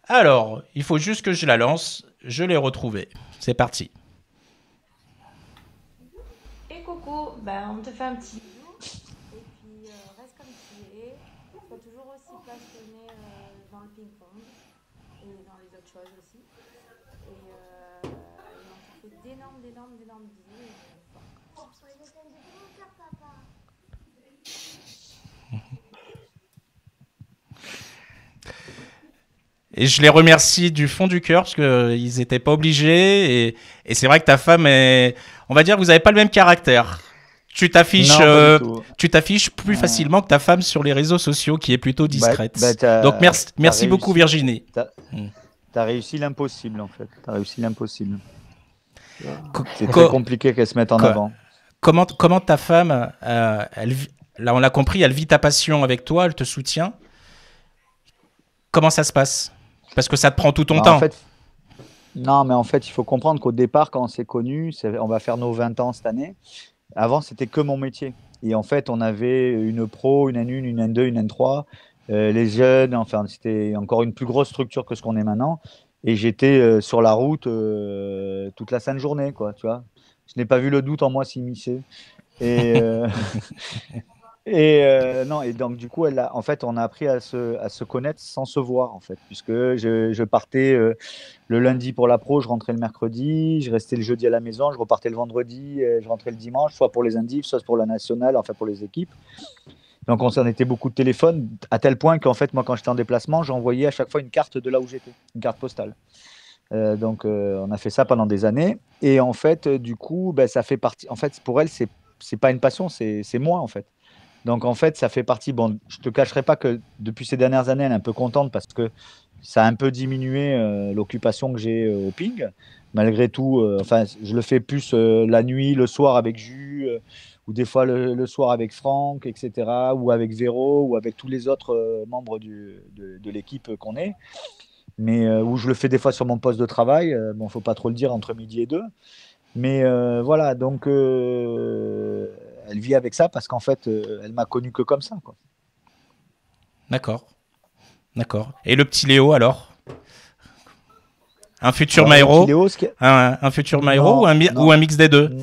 Alors, il faut juste que je la lance. Je l'ai retrouvée. C'est parti. Et coucou, on te fait un petit bisou. Et puis, reste comme tu es. Sois toujours aussi passionné dans le ping-pong et dans les autres choses aussi. Et on te fait d'énormes bisous. Et je les remercie du fond du cœur parce qu'ils n'étaient pas obligés. Et c'est vrai que ta femme est... On va dire que vous n'avez pas le même caractère. Tu t'affiches plus facilement que ta femme sur les réseaux sociaux qui est plutôt discrète. Donc merci beaucoup Virginie. T'as réussi l'impossible en fait. T'as réussi l'impossible. C'est très compliqué qu'elle se mette en avant. Comment ta femme, là on l'a compris, elle vit ta passion avec toi, elle te soutient. Comment ça se passe? Parce que ça te prend tout ton temps. Non, mais en fait, il faut comprendre qu'au départ, quand on s'est connus, on va faire nos 20 ans cette année. Avant, c'était que mon métier. Et en fait, on avait une pro, une N1, une N2, une N3. Les jeunes, enfin, c'était encore une plus grosse structure que ce qu'on est maintenant. Et j'étais sur la route toute la sainte journée, quoi, tu vois. Je n'ai pas vu le doute en moi s'immiscer. Et, non, et donc du coup, en fait, on a appris à se connaître sans se voir, en fait, puisque je partais le lundi pour la pro, je rentrais le mercredi, je restais le jeudi à la maison, je repartais le vendredi, je rentrais le dimanche, soit pour les indifs, soit pour la nationale, enfin pour les équipes. Donc on s'en était beaucoup de téléphone, à tel point qu'en fait, moi, quand j'étais en déplacement, j'envoyais à chaque fois une carte de là où j'étais, une carte postale. Donc on a fait ça pendant des années, et en fait, du coup, ça fait partie. En fait, pour elle, c'est pas une passion, c'est moi, en fait. Donc en fait, ça fait partie. Bon, je te cacherai pas que depuis ces dernières années, elle est un peu contente parce que ça a un peu diminué l'occupation que j'ai au ping. Malgré tout, enfin, je le fais plus la nuit, le soir avec Jus, ou des fois le soir avec Franck, etc., ou avec Véro, ou avec tous les autres membres de l'équipe qu'on est. Mais où je le fais des fois sur mon poste de travail. Bon, faut pas trop le dire entre midi et 2. Mais voilà, donc elle vit avec ça parce qu'en fait, elle m'a connu que comme ça, quoi. D'accord. Et le petit Léo, alors? Un futur Maëro? Un futur Maëro ou un mix des deux?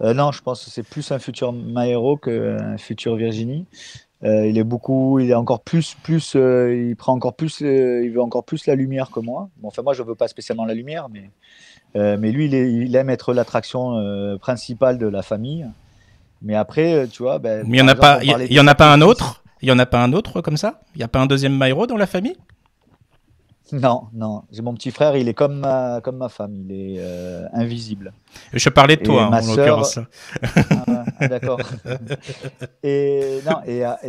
Non, je pense que c'est plus un futur Maëro qu'un futur Virginie. Il est encore plus, il prend encore plus, il veut encore plus la lumière que moi. Bon, enfin, moi, je veux pas spécialement la lumière, mais lui, il aime être l'attraction principale de la famille. Mais après, tu vois, mais il y en a pas un autre. Il y en a pas un autre comme ça? Il y a pas un deuxième Maëro dans la famille? Non. J'ai mon petit frère, il est comme ma femme, il est invisible. Je parlais de toi, en l'occurrence. D'accord. Et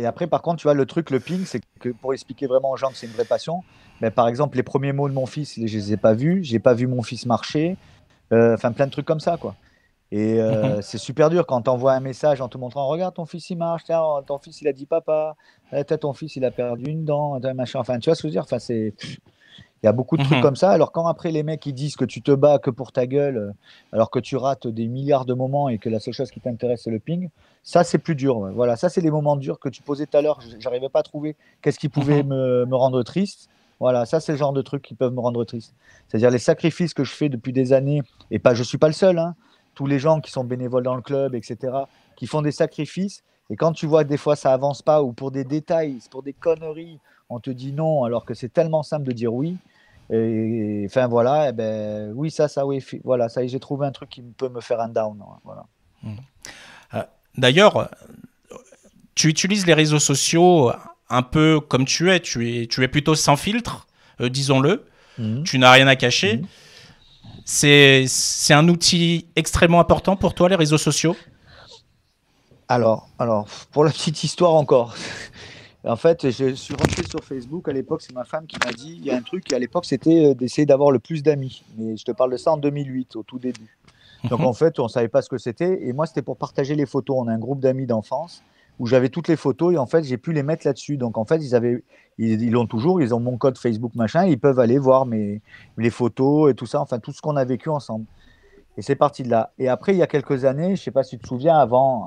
après, par contre, tu vois, le truc, le ping, c'est que pour expliquer vraiment aux gens que c'est une vraie passion, par exemple, les premiers mots de mon fils, je les ai pas vus. J'ai pas vu mon fils marcher. Enfin, plein de trucs comme ça, quoi. Et c'est super dur quand tu envoies un message en te montrant, regarde, ton fils il marche, tiens, ton fils il a dit papa, ton fils il a perdu une dent, machin. Enfin, tu vois ce que je veux dire. Enfin, il y a beaucoup de trucs comme ça. Alors quand après les mecs ils disent que tu te bats que pour ta gueule, alors que tu rates des milliards de moments et que la seule chose qui t'intéresse c'est le ping, ça c'est plus dur. Ouais. Voilà, ça c'est les moments durs que tu posais tout à l'heure. J'arrivais pas à trouver qu'est-ce qui pouvait me rendre triste. Voilà, ça c'est le genre de trucs qui peuvent me rendre triste. C'est-à-dire les sacrifices que je fais depuis des années, et je suis pas le seul, hein. Tous les gens qui sont bénévoles dans le club, etc., qui font des sacrifices, et quand tu vois que des fois ça avance pas, ou pour des détails, pour des conneries, on te dit non, alors que c'est tellement simple de dire oui. Et enfin voilà, oui, oui, voilà, ça y est, j'ai trouvé un truc qui peut me faire un down. Voilà. D'ailleurs, tu utilises les réseaux sociaux un peu comme tu es plutôt sans filtre, disons-le. Tu n'as rien à cacher. C'est un outil extrêmement important pour toi, les réseaux sociaux? Alors, pour la petite histoire encore. En fait, je suis rentré sur Facebook à l'époque, c'est ma femme qui m'a dit, il y a un truc, et à l'époque, c'était d'essayer d'avoir le plus d'amis. Mais je te parle de ça en 2008, au tout début. Donc en fait, on ne savait pas ce que c'était. Et moi, c'était pour partager les photos. On a un groupe d'amis d'enfance où j'avais toutes les photos et en fait, j'ai pu les mettre là-dessus. Donc en fait, ils l'ont toujours, ils ont mon code Facebook, machin, ils peuvent aller voir les photos et tout ça, enfin tout ce qu'on a vécu ensemble. Et c'est parti de là. Et après, il y a quelques années, je ne sais pas si tu te souviens, avant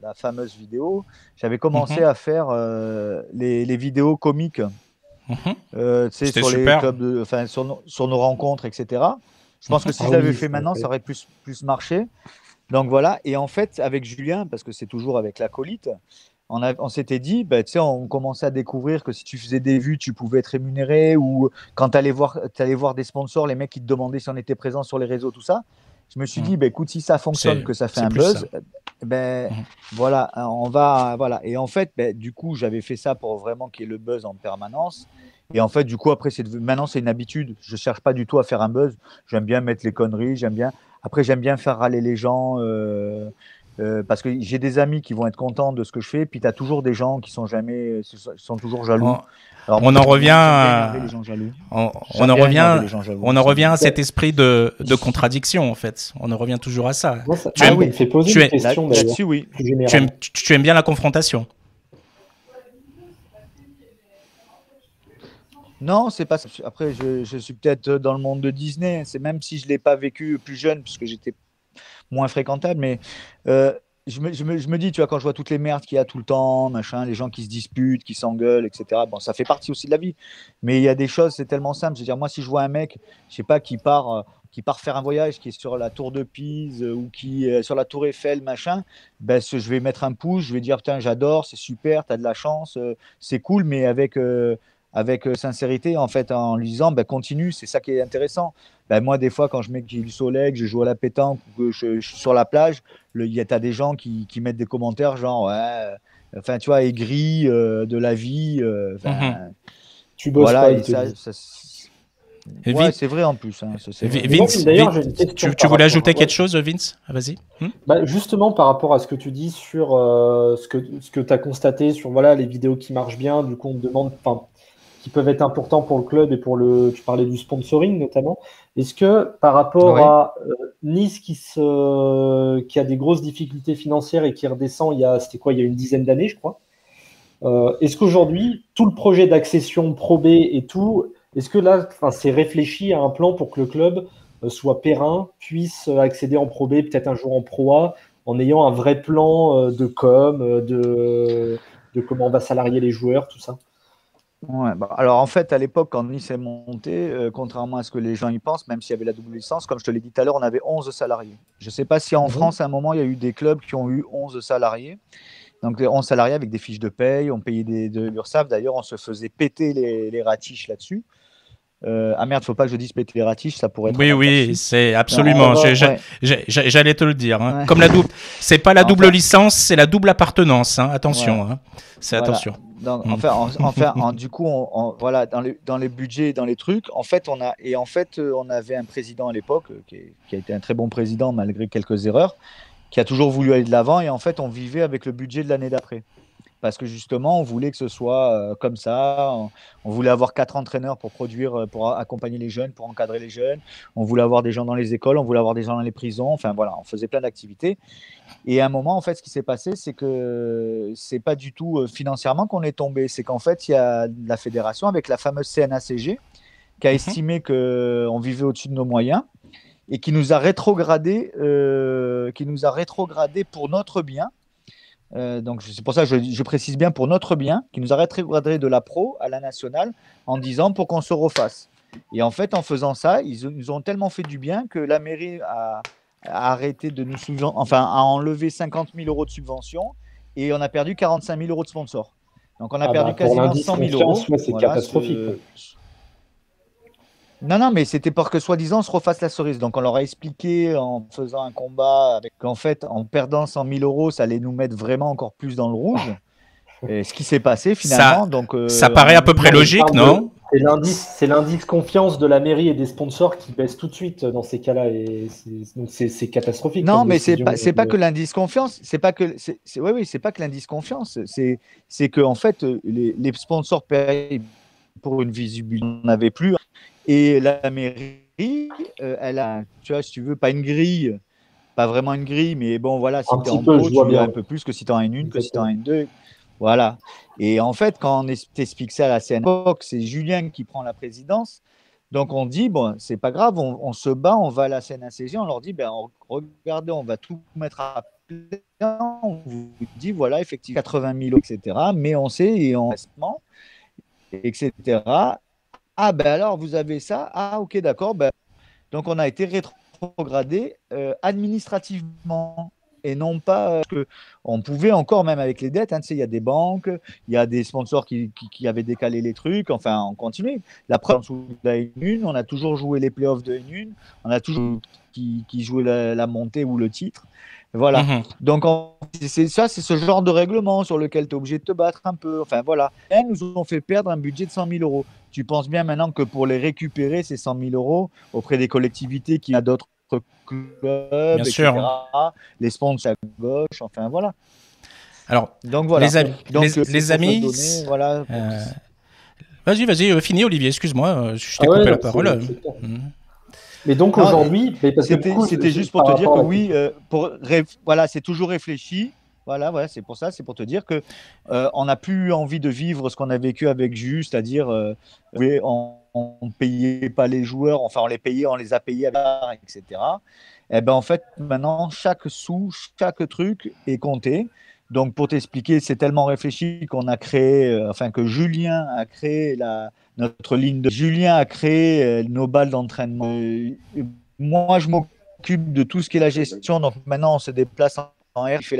la fameuse vidéo, j'avais commencé à faire les vidéos comiques. C'était sur super. Les clubs sur nos rencontres, etc. Je pense que si je l'avais fait maintenant, ça aurait plus marché. Donc voilà. Et en fait, avec Julien, parce que c'est toujours avec l'acolyte, on s'était dit, on commençait à découvrir que si tu faisais des vues, tu pouvais être rémunéré, ou quand tu allais voir des sponsors, les mecs qui te demandaient si on était présent sur les réseaux, tout ça. Je me suis dit, écoute, si ça fonctionne, que ça fait un buzz, voilà, on va, voilà. Et en fait, du coup, j'avais fait ça pour vraiment qu'il y ait le buzz en permanence. Et en fait, du coup, après, maintenant, c'est une habitude. Je cherche pas du tout à faire un buzz. J'aime bien mettre les conneries. Après, j'aime bien faire râler les gens parce que j'ai des amis qui vont être contents de ce que je fais. Puis tu as toujours des gens qui sont toujours jaloux. Alors, on en revient à cet esprit de contradiction, en fait. On en revient toujours à ça. Moi, ça me fait poser une question là-dessus, oui. Tu aimes bien la confrontation? Non, c'est pas ça. Après, je suis peut-être dans le monde de Disney. C'est même si je l'ai pas vécu plus jeune, puisque j'étais moins fréquentable, mais je me dis, tu vois, quand je vois toutes les merdes qu'il y a tout le temps, machin, les gens qui se disputent, qui s'engueulent, etc. Bon, ça fait partie aussi de la vie. Mais il y a des choses, c'est tellement simple. Je veux dire, moi, si je vois un mec, je sais pas, qui part faire un voyage, qui est sur la tour de Pise ou qui est sur la tour Eiffel, machin, je vais mettre un pouce, je vais dire, putain, j'adore, c'est super, t'as de la chance, c'est cool, mais avec sincérité, en fait, en lui disant, continue, c'est ça qui est intéressant. Moi, des fois, quand je mets du soleil, que je joue à la pétanque, que je suis sur la plage, t'as des gens qui mettent des commentaires genre, ouais, tu vois, aigri de la vie. Tu bosses voilà, pas. Ouais, c'est vrai en plus. Hein, Vince, tu voulais ajouter quelque chose, Vince? Vas-y. Justement, par rapport à ce que tu dis sur ce que tu as constaté sur les vidéos qui marchent bien, du coup, on te demande, qui peuvent être importants pour le club et tu parlais du sponsoring notamment. Est-ce que par rapport à Nice qui a des grosses difficultés financières et qui redescend il y a une dizaine d'années, je crois, est-ce qu'aujourd'hui, tout le projet d'accession Pro B et tout, est-ce que là, c'est réfléchi à un plan pour que le club soit périn, puisse accéder en Pro B, peut-être un jour en Pro A, en ayant un vrai plan de com, de comment on va salarier les joueurs, tout ça? Ouais, alors en fait, à l'époque, quand Nice est monté, contrairement à ce que les gens y pensent, même s'il y avait la double licence, comme je te l'ai dit tout à l'heure, on avait 11 salariés. Je ne sais pas si en France, à un moment, il y a eu des clubs qui ont eu 11 salariés. Donc 11 salariés avec des fiches de paye, on payait de l'URSSAF. D'ailleurs, on se faisait péter les ratiches là-dessus. Ah merde, faut pas que je dise péter les ratiches, ça pourrait être. Oui, c'est absolument. J'allais te le dire. Hein. Ouais. Comme c'est pas la double licence, c'est la double appartenance. Hein. Attention. Hein. Attention. Donc, du coup, voilà, dans les budgets, dans les trucs, en fait, on avait un président à l'époque qui a été un très bon président malgré quelques erreurs, qui a toujours voulu aller de l'avant, et en fait, on vivait avec le budget de l'année d'après. Parce que justement, on voulait que ce soit comme ça. On voulait avoir 4 entraîneurs pour produire, pour accompagner les jeunes, pour encadrer les jeunes. On voulait avoir des gens dans les écoles, on voulait avoir des gens dans les prisons. Enfin voilà, on faisait plein d'activités. Et à un moment, en fait, ce qui s'est passé, c'est que c'est pas du tout financièrement qu'on est tombé. C'est qu'en fait, il y a la fédération avec la fameuse CNACG qui a estimé qu'on vivait au-dessus de nos moyens et qui nous a rétrogradé pour notre bien. Donc c'est pour ça que je précise bien pour notre bien, qui nous a rétrogradé de la pro à la nationale en disant pour qu'on se refasse. Et en fait, en faisant ça, ils nous ont tellement fait du bien que la mairie a arrêté de nous a enlevé 50 000 euros de subvention et on a perdu 45 000 euros de sponsors. Donc on a perdu quasiment 100 000 euros. C'est catastrophique. Non, mais c'était pour que soi-disant on se refasse la cerise. Donc on leur a expliqué en faisant un combat qu'en fait, en perdant 100 000 euros, ça allait nous mettre vraiment encore plus dans le rouge. ce qui s'est passé finalement. Donc, ça paraît à peu près logique, non? C'est l'indice confiance de la mairie et des sponsors qui baisse tout de suite dans ces cas-là. Donc c'est catastrophique. Non, mais c'est pas que l'indice confiance. C'est pas que l'indice confiance. C'est que en fait, les sponsors payent pour une visibilité, on n'avait plus. Et la mairie, elle a, tu vois, si tu veux, pas une grille, pas vraiment une grille, mais bon, voilà, si tu es en pro, tu veux un peu plus que si tu es en N1, que si tu es en N2. Voilà. Et en fait, quand on t'explique ça à la CNPOC, c'est Julien qui prend la présidence. Donc, on dit, bon, c'est pas grave, on se bat, on va à la CNACG, on leur dit, ben, regardez, on va tout mettre à plat. On vous dit, voilà, effectivement, 80 000 euros, etc. Mais on sait, et en investissement, etc. Ah, ben alors, vous avez ça. Ah, ok, d'accord. Ben, donc, on a été rétrogradé administrativement. Et non pas que on pouvait encore, même avec les dettes, hein, tu sais, il y a des banques, il y a des sponsors qui avaient décalé les trucs, enfin, on continue. La preuve, en dessous de la N1, on a toujours joué les playoffs de N1, on a toujours qui jouait la montée ou le titre. Voilà. Donc, c'est ce genre de règlement sur lequel tu es obligé de te battre un peu. Enfin, voilà. Et nous ont fait perdre un budget de 100 000 euros. Tu penses bien maintenant que pour les récupérer, ces 100 000 euros auprès des collectivités qui ont d'autres clubs, etc., les sponsors à gauche, enfin, voilà. Alors, donc, voilà. Les amis... Donner, voilà, Vas-y, finis, Olivier, excuse-moi, je t'ai coupé la parole. Mais donc aujourd'hui, c'était juste pour te dire que oui, voilà, c'est toujours réfléchi. Voilà, c'est pour ça, c'est pour te dire que on n'a plus envie de vivre ce qu'on a vécu avec Jus, c'est-à-dire on ne payait pas les joueurs, enfin on les a payés avec, etc. Et ben en fait maintenant chaque sou, chaque truc est compté. Donc pour t'expliquer, c'est tellement réfléchi qu'on a créé, que Julien a créé notre ligne de Julien a créé nos balles d'entraînement. Moi, je m'occupe de tout ce qui est la gestion. Donc maintenant, on se déplace en air. Tu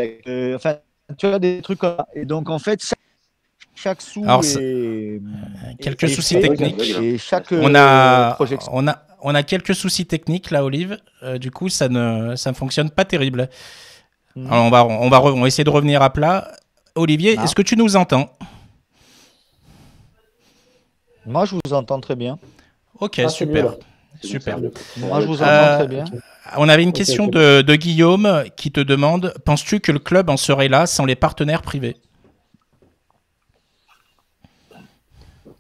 as des trucs comme ça. Et donc, en fait, chaque sou quelques soucis techniques. Et chaque on a quelques soucis techniques là, Olive. Du coup, ça ne fonctionne pas terrible. Alors, on va essayer de revenir à plat. Olivier, est-ce que tu nous entends? Moi, je vous entends très bien. Ok, super. Super. Moi, je vous entends très bien. On avait une question de Guillaume qui te demande, penses-tu que le club en serait là sans les partenaires privés?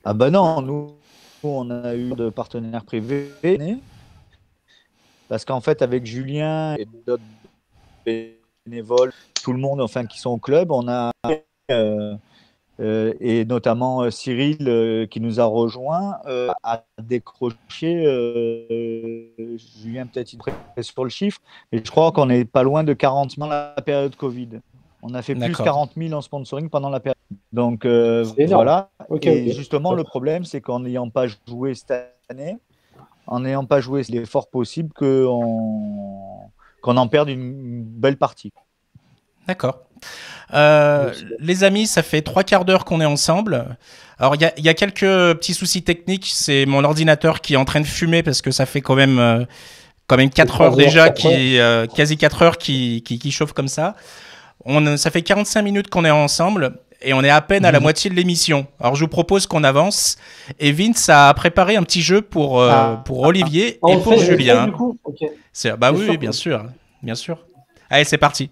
Ah ben non, nous, on a eu de partenaires privés. Parce qu'en fait, avec Julien et d'autres bénévoles, tout le monde qui sont au club, on a... et notamment Cyril qui nous a rejoint a décroché Julien peut-être il est sur le chiffre, mais je crois qu'on n'est pas loin de 40 000 dans la période Covid. On a fait plus 40 000 en sponsoring pendant la période. Donc voilà. Et justement le problème c'est qu'en n'ayant pas joué cette année, il est fort possible qu'on en perde une belle partie. D'accord. Les amis, ça fait 3/4 d'heure qu'on est ensemble. Alors, il y a quelques petits soucis techniques. C'est mon ordinateur qui est en train de fumer parce que ça fait quand même 4 heures déjà, quasi 4 heures qui chauffe comme ça. Ça fait 45 minutes qu'on est ensemble et on est à peine à la moitié de l'émission. Alors, je vous propose qu'on avance. Et Vince a préparé un petit jeu pour Olivier et pour Julien. Bah oui, bien sûr. Bien sûr. Allez, c'est parti.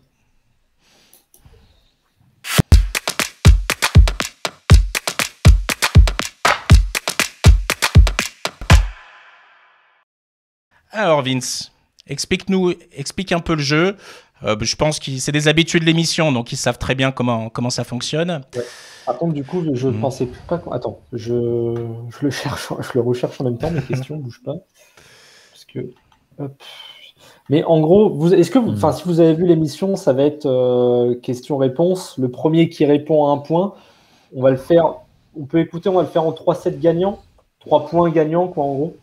Alors Vince, explique un peu le jeu. Je pense que c'est des habitués de l'émission, donc ils savent très bien comment ça fonctionne. Ouais. Par contre, du coup, je pensais pas. Attends, je le cherche, je le recherche en même temps. Mes questions, bouge pas. Parce que, hop. Mais en gros, est-ce que, si vous avez vu l'émission, ça va être question-réponse. Le premier qui répond à un point, on va le faire. On peut écouter, on va le faire en 3 sets gagnants, 3 points gagnants, quoi, en gros.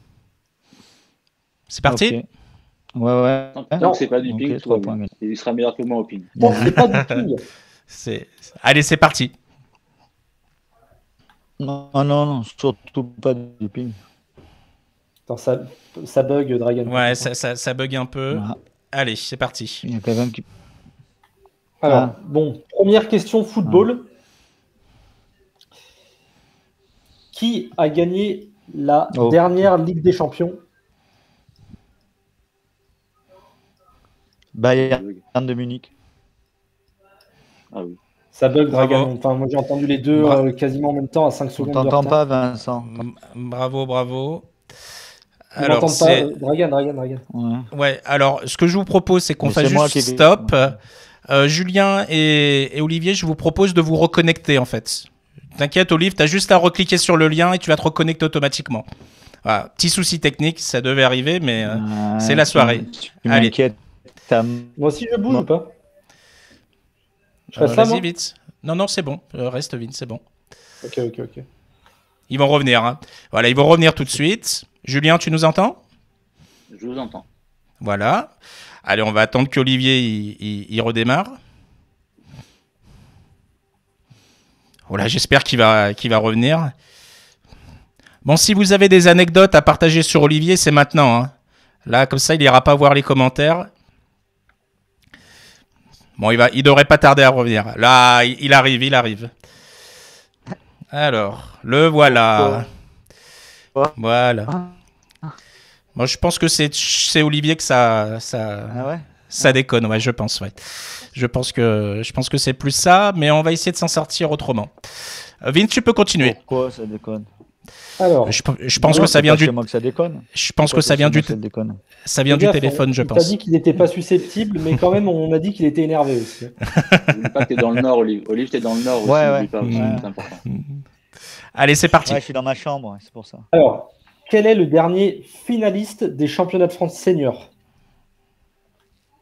C'est parti. Okay. Ouais. Non, c'est pas du ping. Il sera meilleur que moi au ping. Non, c'est pas du ping. Allez, c'est parti. Non, surtout pas du ping. Attends, ça bug, Dragon. Ouais, ça bug un peu. Ah. Allez, c'est parti. Il y a quand même qui... Alors, bon, première question football. Qui a gagné la Oh. dernière Ligue des Champions? Bayern de Munich. Ah oui. Ça bug, Bravo. Dragan. Enfin, moi, j'ai entendu les deux quasiment en même temps à 5 On secondes de t'entend retard. pas, Vincent. Bravo, bravo. Ils Alors, m'entendent pas. Dragan. Ouais. Ouais, alors, ce que je vous propose, c'est qu'on Mais fasse c'est moi juste qui ai- stop. Julien et Olivier, je vous propose de vous reconnecter, en fait. T'inquiète, Olive, t'as juste à recliquer sur le lien et tu vas te reconnecter automatiquement. Voilà. Petit souci technique, ça devait arriver, mais c'est la soirée. Tu Allez. m'inquiètes. Moi aussi, je bouge Non. ou pas? Je reste là, moi? Vas-y, vite. Non, c'est bon. Reste vite, c'est bon. Ok. Ils vont revenir. Hein. Voilà, ils vont revenir tout de suite. Julien, tu nous entends? Je vous entends. Voilà. Allez, on va attendre qu'Olivier il redémarre. Voilà, j'espère qu'il va revenir. Bon, si vous avez des anecdotes à partager sur Olivier, c'est maintenant. Hein. Là, comme ça, il n'ira pas voir les commentaires. Bon, il devrait pas tarder à revenir. Là, il arrive. Alors, le voilà. Voilà. Moi, je pense que c'est Olivier que ça Ah ouais. ça déconne, ouais, je pense, ouais. Je pense que c'est plus ça, mais on va essayer de s'en sortir autrement. Vince, tu peux continuer. Pourquoi ça déconne? Alors, Je pense que ça vient C'est du. chez moi que ça déconne. Je pense que Pourquoi ça c'est vient chez du. moi que ça déconne. Ça vient du gaffe, téléphone, je il t'a pense. dit qu'il n'était pas susceptible, mais quand même, on a dit qu'il était énervé aussi. N'oublie pas que t'es dans le Nord, Olive. Olive, t'es dans le Nord aussi. Ouais, n'oublie pas aussi, ouais. c'est important. Allez, c'est parti. Ouais, je suis dans ma chambre, c'est pour ça. Alors, quel est le dernier finaliste des championnats de France seniors?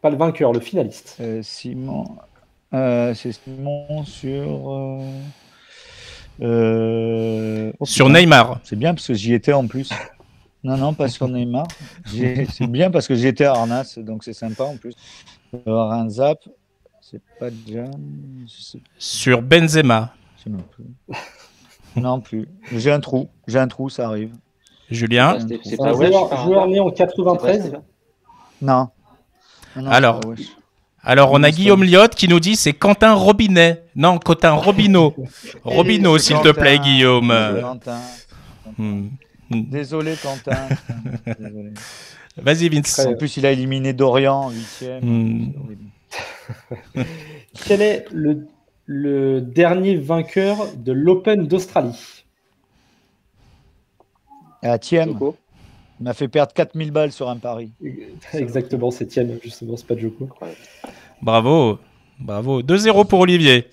Pas le vainqueur, le finaliste. Simon, c'est Simon sur. Oh, Sur putain. Neymar. C'est bien parce que j'y étais en plus. Non, pas sur Neymar. C'est bien parce que j'y étais à Arnas, donc c'est sympa en plus. Alors, un zap, c'est pas Jam. Sur Benzema. Je sais même plus. Non plus. J'ai un trou, ça arrive. Julien. C'est C'est pas un Wesh, joueur, par joueur hasard né en C'est pas 93. Stéphane Non. Non, Alors. c'est pas Wesh. Alors, on a Non, Guillaume Liotte qui nous dit c'est Quentin Robinet. Non, Quentin Robineau. Robineau, s'il te plaît, Guillaume. Quentin. Hmm. Désolé, Quentin. Putain, désolé. Vas-y, Vince. Très En plus, il a éliminé Dorian en 8e. Hmm. C'est horrible. Quel est le dernier vainqueur de l'Open d'Australie? À Thiem, Choco. il m'a fait perdre 4000 balles sur un pari. Exactement, c'est Thiem, justement, c'est pas Joko. Bravo. 2-0 pour Olivier.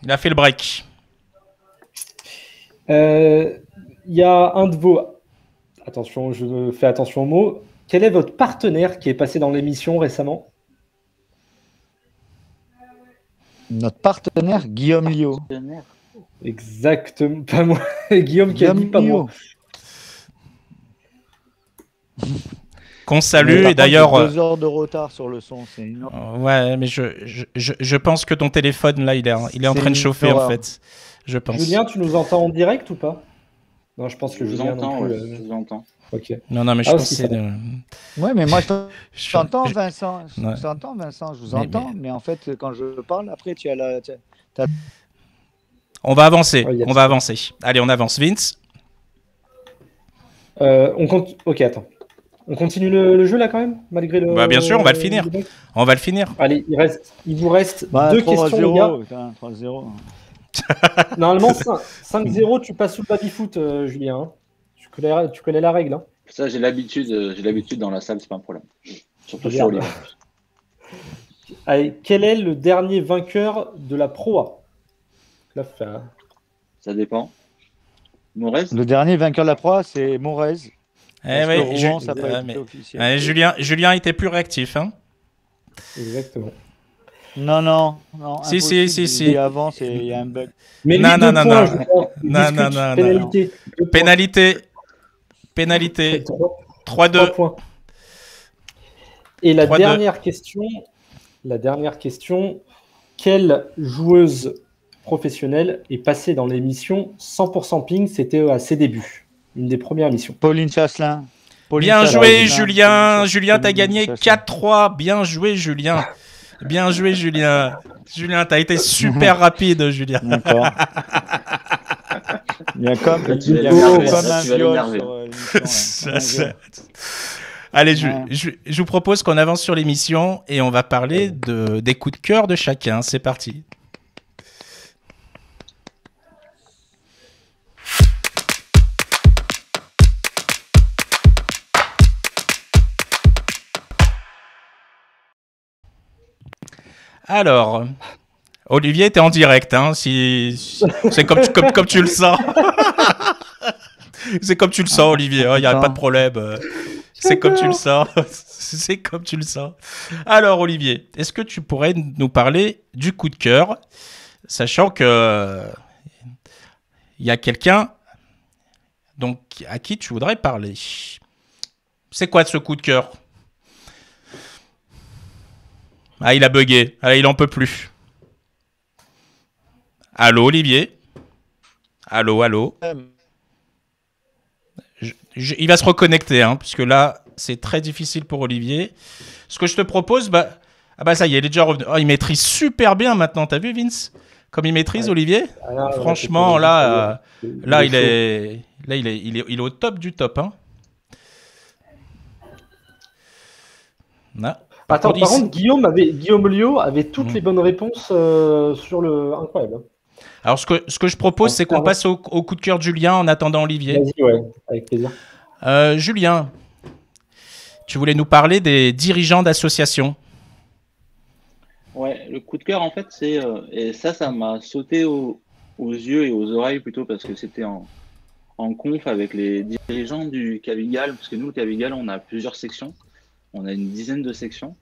Il a fait le break. Il y a un de vos... Attention, je fais attention aux mots. Quel est votre partenaire qui est passé dans l'émission récemment? Notre partenaire, Guillaume Liot. Exactement, pas moi. Guillaume qui a dit pas moi. Qu'on Mais salue. par Et d'ailleurs, contre, 2 heures de retard sur le son, c'est énorme. ouais, mais je pense que ton téléphone, là, il est en C'est train de une chauffer, en horreur. fait. Je pense. Julien, tu nous entends en direct ou pas? Non, je pense que Je vous Julien non entends, plus. ouais, je vous entends. Ok. Non, mais je Ah, pense aussi, que c'est... ça Ouais, mais moi, je je- t'entends, je- Vincent. Je Ouais. t'entends, Vincent. Je vous Mais- entends. Mais en fait, quand je parle, après, tu as la. On va avancer. Ouais, il y a On va avancer. Allez, on avance. Vince. Ok, attends. On continue le jeu là quand même, malgré le. Bah, bien sûr, on va le finir. le break. On va le finir. Allez, il vous reste Bah, deux questions, les gars. 3-0. Putain, 3-0. Normalement, 5-0, tu passes sous le baby-foot, Julien. Hein. Tu connais la règle. Hein. Ça, j'ai l'habitude dans la salle, c'est pas un problème. Surtout Regarde. sur Olive. Allez, quel est le dernier vainqueur de la Pro A? Là, Ça dépend. Morez Le dernier vainqueur de la proie, c'est Morez. Eh Parce ouais, que Rouen, ça n'a pas mais- été officiel. ouais, Julien était plus réactif. Hein. Exactement. Non. Si, impossible. si. J'ai dit avant, il y a un bug. Mais Non, lui, non, deux non, points, non. je crois. Il Non, discute. non, non, Pénalité. Deux points. Pénalité. Trois 3-2. points. Et la 3-2. dernière question, quelle joueuse professionnelle est passée dans l'émission 100% ping? C'était à ses débuts, une des premières émissions. Pauline Chasselin. Bien Chasselin. joué, Julien. Julien, t'as Pauline gagné Chasselin. 4-3. Bien joué, Julien. Bien joué, Julien. Julien, t'as été super rapide, Julien. D'accord. Il y a comme un Tu vas viol l'énerver. sur l'émission. là. Ça. Allez, je vous propose qu'on avance sur l'émission et on va parler des coups de cœur de chacun. C'est parti. Alors, Olivier, t'es en direct, hein, c'est comme tu le sens. C'est comme tu le sens, Olivier, il n'y a pas de problème. C'est comme tu le sens. C'est comme tu le sens. Alors, Olivier, est-ce que tu pourrais nous parler du coup de cœur, sachant que il y a quelqu'un donc à qui tu voudrais parler. C'est quoi ce coup de cœur? Ah, il a bugué. Ah, il en peut plus. Allô, Olivier? Allô? Il va se reconnecter, hein, puisque là, c'est très difficile pour Olivier. Ce que je te propose, ça y est, il est déjà revenu. Oh, il maîtrise super bien maintenant. T'as vu, Vince? Comme il maîtrise, Olivier? Franchement, là, il est au top du top, hein. Là. Attends, par contre, Guillaume Liot avait toutes les bonnes réponses sur le incroyable. Alors, ce que je propose, c'est qu'on passe au coup de cœur de Julien en attendant Olivier. Vas-y, ouais, avec plaisir. Julien, tu voulais nous parler des dirigeants d'associations. Ouais, le coup de cœur, en fait, c'est et ça m'a sauté aux yeux et aux oreilles plutôt parce que c'était en conf avec les dirigeants du Cavigal, parce que nous, le Cavigal, on a plusieurs sections. On a une dizaine de sections.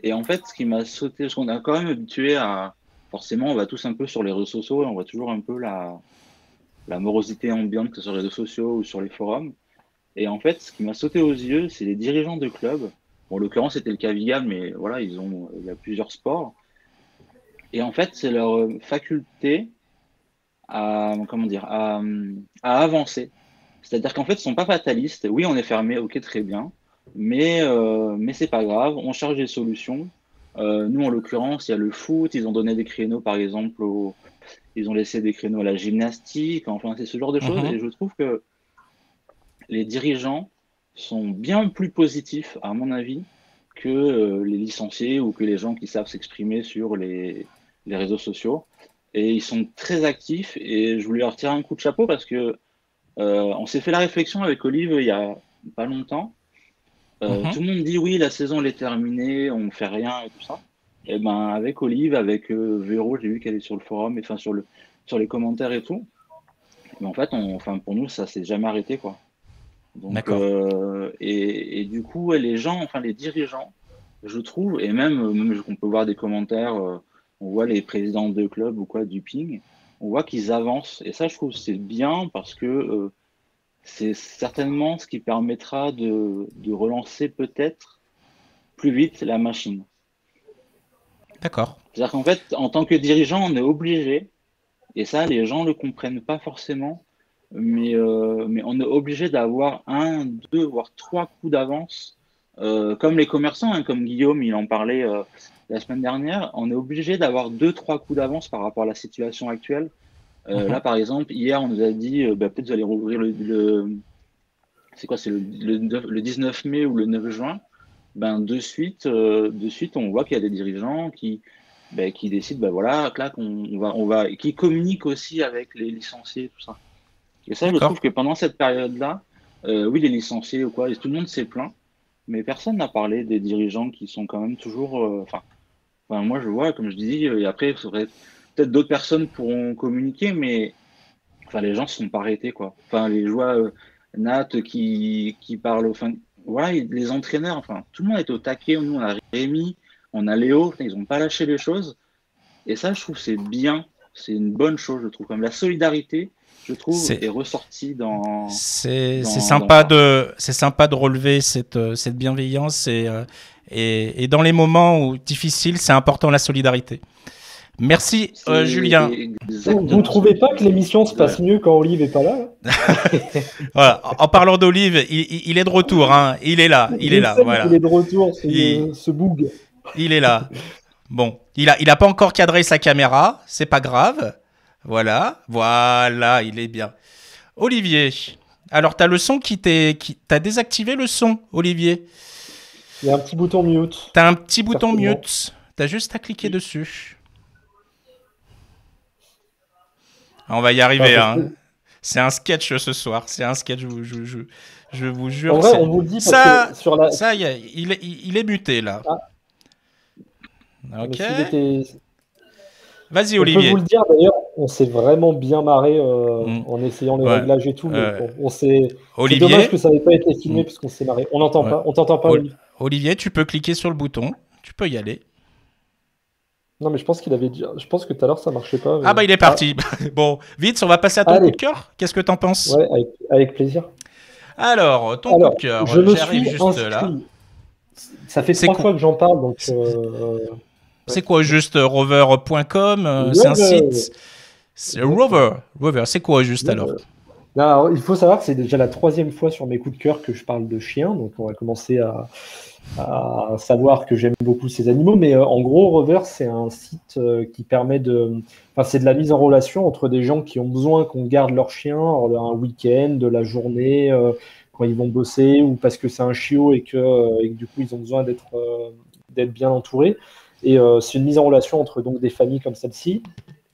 Et en fait, ce qui m'a sauté, parce qu'on a quand même habitué à... Forcément, on va tous un peu sur les réseaux sociaux et on voit toujours un peu la morosité ambiante, que ce soit sur les réseaux sociaux ou sur les forums. Et en fait, ce qui m'a sauté aux yeux, c'est les dirigeants de clubs. Bon, en l'occurrence, c'était le Cavigal, mais voilà, il y a plusieurs sports. Et en fait, c'est leur faculté à avancer. C'est-à-dire qu'en fait, ils ne sont pas fatalistes. Oui, on est fermé, ok, très bien. Mais c'est pas grave, on cherche des solutions. Nous, en l'occurrence, il y a le foot, ils ont donné des créneaux, par exemple, ils ont laissé des créneaux à la gymnastique, enfin, c'est ce genre de choses. Et je trouve que les dirigeants sont bien plus positifs, à mon avis, que les licenciés ou que les gens qui savent s'exprimer sur les réseaux sociaux. Et ils sont très actifs et je voulais leur tirer un coup de chapeau parce que on s'est fait la réflexion avec Olive il y a pas longtemps. Tout le monde dit oui, la saison elle est terminée, on ne fait rien et tout ça. Et ben avec Olive, avec Véro, j'ai vu qu'elle est sur le forum, et enfin sur les commentaires et tout. Mais en fait, pour nous, ça s'est jamais arrêté quoi. Donc et du coup, les gens, enfin les dirigeants, je trouve, et même on peut voir des commentaires, on voit les présidents de clubs ou quoi du ping, on voit qu'ils avancent. Et ça, je trouve c'est bien parce que c'est certainement ce qui permettra de relancer peut-être plus vite la machine. D'accord. C'est-à-dire qu'en fait, en tant que dirigeant, on est obligé, et ça, les gens ne le comprennent pas forcément, mais on est obligé d'avoir 1, 2, voire 3 coups d'avance, comme les commerçants, hein, comme Guillaume, il en parlait la semaine dernière, on est obligé d'avoir 2, 3 coups d'avance par rapport à la situation actuelle. Là, par exemple, hier, on nous a dit, peut-être vous allez rouvrir c'est quoi, c'est le 19 mai ou le 9 juin. De suite, on voit qu'il y a des dirigeants qui décident, voilà, clac, qui communiquent aussi avec les licenciés, tout ça. Et ça, je trouve que pendant cette période-là, oui, les licenciés ou quoi, tout le monde s'est plaint, mais personne n'a parlé des dirigeants qui sont quand même toujours, moi, je vois, comme je dis, et après, peut-être d'autres personnes pourront communiquer, mais les gens ne se sont pas arrêtés, quoi. Les joueurs, Nat qui parle, voilà, les entraîneurs, tout le monde est au taquet. Nous, on a Rémi, on a Léo, ils n'ont pas lâché les choses. Et ça, je trouve, c'est bien, c'est une bonne chose, je trouve. Comme la solidarité, je trouve, est ressortie dans. C'est sympa de relever cette bienveillance et dans les moments difficiles, c'est important la solidarité. Merci Julien. Vous ne trouvez pas que l'émission se passe mieux quand Olive n'est pas là? Voilà. En parlant d'Olive, il est de retour. Hein. Il est là. Voilà. Il est de retour, ce boug. Il est là. Bon, il a pas encore cadré sa caméra, c'est pas grave. Voilà, voilà, il est bien. Olivier, alors t'as le son t'as désactivé le son, Olivier. Il y a un petit bouton mute. T'as un petit bouton Certainement. mute. T'as juste à cliquer dessus. On va y arriver. Ah, parce Hein. C'est un sketch ce soir. C'est un sketch. Je vous jure. En vrai, on vous le dit parce que sur la. Ça y est, il est muté là. Ah. Ok. Mais s'il était- Vas-y, On peut Olivier. vous le dire d'ailleurs, on s'est vraiment bien marré en essayant les Ouais. réglages et tout. Mais bon, on s'est. C'est Olivier. dommage que ça n'ait pas été filmé parce qu'on s'est marré. On n'entend Ouais. pas. On t'entend pas. Olivier. Olivier, tu peux cliquer sur le bouton. Tu peux y aller. Non, mais je pense qu'il avait dit. Je pense que tout à l'heure ça marchait pas. Mais... Ah bah il est parti. Bon, vite, on va passer à ton Allez. coup de cœur. Qu'est-ce que t'en penses? Ouais, avec plaisir. Alors, ton coup de cœur. je me J'arrive suis juste inscrit. là. Ça fait C'est 3 quoi fois que j'en parle, donc. C'est quoi, juste rover.com? C'est un site? C'est Rover. Rover, c'est quoi juste alors? Non, alors, il faut savoir que c'est déjà la 3e fois sur mes coups de cœur que je parle de chiens, donc on va commencer à savoir que j'aime beaucoup ces animaux, mais en gros, Rover, c'est un site qui permet de... Enfin, c'est de la mise en relation entre des gens qui ont besoin qu'on garde leur chien un week-end, de la journée, quand ils vont bosser, ou parce que c'est un chiot et que du coup, ils ont besoin d'être bien entourés. Et c'est une mise en relation entre donc, des familles comme celle-ci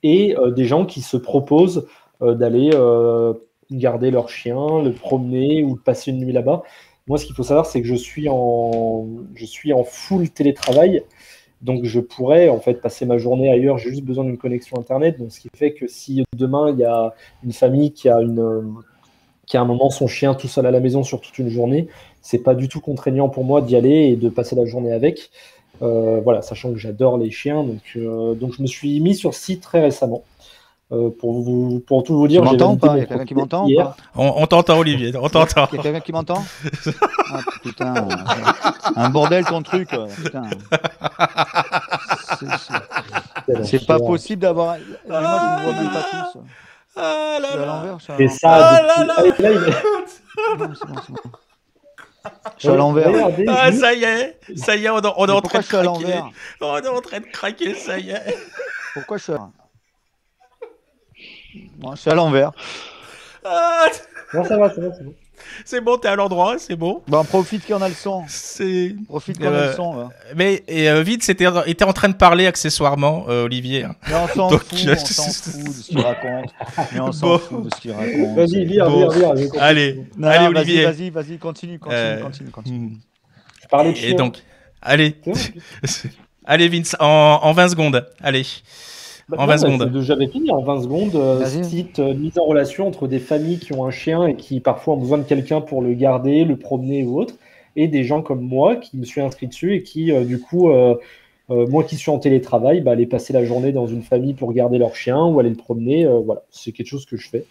et des gens qui se proposent d'aller garder leur chien, le promener ou passer une nuit là-bas. Moi, ce qu'il faut savoir, c'est que je suis en full télétravail, donc je pourrais en fait passer ma journée ailleurs. J'ai juste besoin d'une connexion internet, donc ce qui fait que si demain il y a une famille qui a un moment son chien tout seul à la maison sur toute une journée, c'est pas du tout contraignant pour moi d'y aller et de passer la journée avec. Voilà, sachant que j'adore les chiens, donc je me suis mis sur ce site très récemment. Pour tout vous dire, Tu j'ai m'entends ou validé pas? mon Il y a quelqu'un qui propriété m'entend ou hier. pas? On t'entend, Olivier. On t'entend. Il y a quelqu'un qui m'entend? Ah, putain, un bordel ton truc. Putain. C'est pas possible d'avoir. Mais moi, je ne vois même pas tous. Ah Je suis là à là. l'envers. Je suis à Et l'envers. ça, Ah depuis- là là. Ah, et là, il- Non, c'est bon, c'est bon. Je suis à l'envers. Regardez, Ah, juste- ça y est, on est Mais en train pourquoi de je suis à craquer. l'envers? On est en train de craquer, ça y est. Pourquoi je suis à... Moi, je suis à l'envers. Ah, Non, ça va, c'est bon, c'est bon. c'est bon, t'es à l'endroit, c'est bon. Bon, profite qu'on a le son. C'est. Profite qu'on a le son. Là. Mais vite, était en train de parler accessoirement, Olivier. Mais on s'en Donc, fout de ce qu'il raconte. Mais on s'en Bon. fout de ce qu'il raconte. Vas-y, vire, Bon. vire. j'ai compris. Allez, Non, allez, non, Olivier. Vas-y, continue. Je parlais de Et chiens. donc, allez, C'est bon. allez, Vince, en 20 secondes. Allez, Bah, en non, 20 secondes. J'avais fini en 20 secondes. Vas-y. Site mise en relation entre des familles qui ont un chien et qui parfois ont besoin de quelqu'un pour le garder, le promener ou autre, et des gens comme moi qui me suis inscrit dessus et qui, du coup, moi qui suis en télétravail, bah, aller passer la journée dans une famille pour garder leur chien ou aller le promener. Voilà, c'est quelque chose que je fais.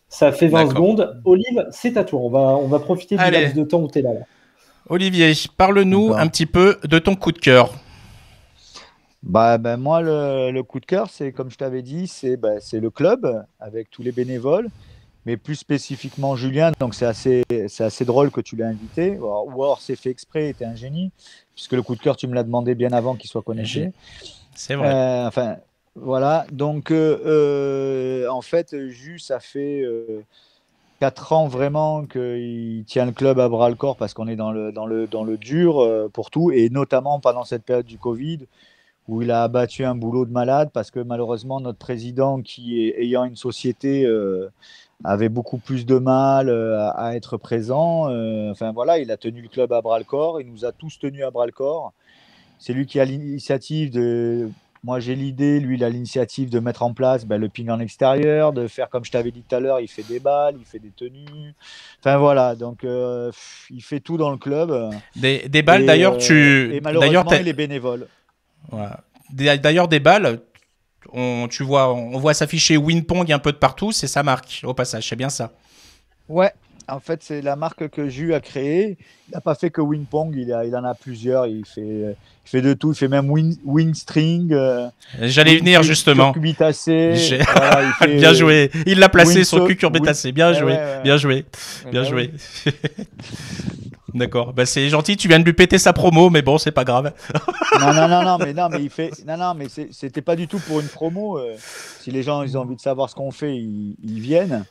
Ça fait 20 D'accord. secondes. Olive, c'est à toi. On va profiter du Allez. laps de temps où tu es là. Olivier, parle-nous D'accord. un petit peu de ton coup de cœur. Bah, moi, le coup de cœur, c'est comme je t'avais dit, c'est le club avec tous les bénévoles, mais plus spécifiquement Julien. Donc c'est assez drôle que tu l'aies invité. Ou alors c'est fait exprès, tu es un génie, puisque le coup de cœur, tu me l'as demandé bien avant qu'il soit connecté. C'est vrai. Enfin, voilà. Donc en fait, Jus, ça fait 4 ans vraiment qu'il tient le club à bras le corps parce qu'on est dans le dur pour tout, et notamment pendant cette période du Covid, où il a abattu un boulot de malade parce que malheureusement notre président, ayant une société, avait beaucoup plus de mal à être présent. Enfin voilà, il a tenu le club à bras le corps, il nous a tous tenus à bras le corps. C'est lui qui a l'initiative de... Moi j'ai l'idée, lui il a l'initiative de mettre en place le ping en extérieur, de faire comme je t'avais dit tout à l'heure, il fait des balles, il fait des tenues. Enfin voilà, donc il fait tout dans le club. Des balles, d'ailleurs, Et malheureusement il est bénévole. Voilà. D'ailleurs, des balles, on voit s'afficher Winpong un peu de partout, c'est sa marque, au passage, c'est bien ça. Ouais, en fait, c'est la marque que Jus a créée. Il n'a pas fait que Winpong, il en a plusieurs. Il fait de tout, il fait même Winstring. J'allais y venir justement. Cucurbitacé. Voilà, il fait, bien joué. Il l'a placé sur Winso- cucurbitacé. Bien joué, ouais. bien joué, Ouais, bien bah joué. D'accord. Bah, c'est gentil, tu viens de lui péter sa promo, mais bon, c'est pas grave. mais c'était pas du tout pour une promo. Si les gens ils ont envie de savoir ce qu'on fait, ils viennent.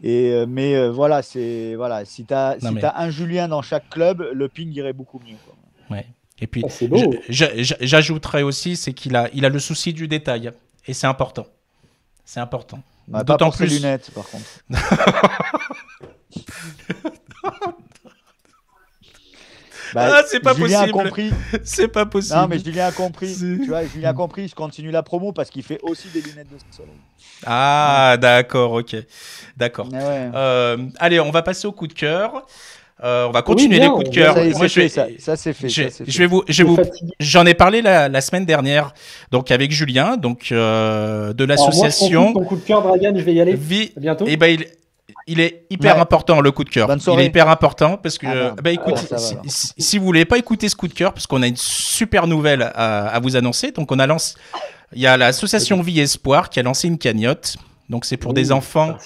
Voilà, si t'as un Julien dans chaque club, le ping irait beaucoup mieux, quoi. Ouais. Et puis, c'est beau. j'ajouterais aussi, c'est qu'il a le souci du détail. Et c'est important. C'est important. Bah, d'autant plus ses lunettes, par contre. C'est pas Julien possible. A compris. C'est pas possible. Non, mais Julien a compris. Tu vois, Julien a compris. Je continue la promo parce qu'il fait aussi des lunettes de soleil. Ah, d'accord, ok. D'accord. Ouais. Allez, on va passer au coup de cœur. On va continuer les coups de cœur. Ça c'est fait. J'en ai parlé la semaine dernière, donc avec Julien, donc de l'association. Ton coup de cœur, Dragan, je vais y aller. À bientôt. Et ben il est hyper important, le coup de cœur. Il est hyper important parce que, écoute, si vous voulez pas écouter ce coup de cœur, parce qu'on a une super nouvelle à vous annoncer, donc il y a l'association Vie Espoir qui a lancé une cagnotte. Donc c'est pour des enfants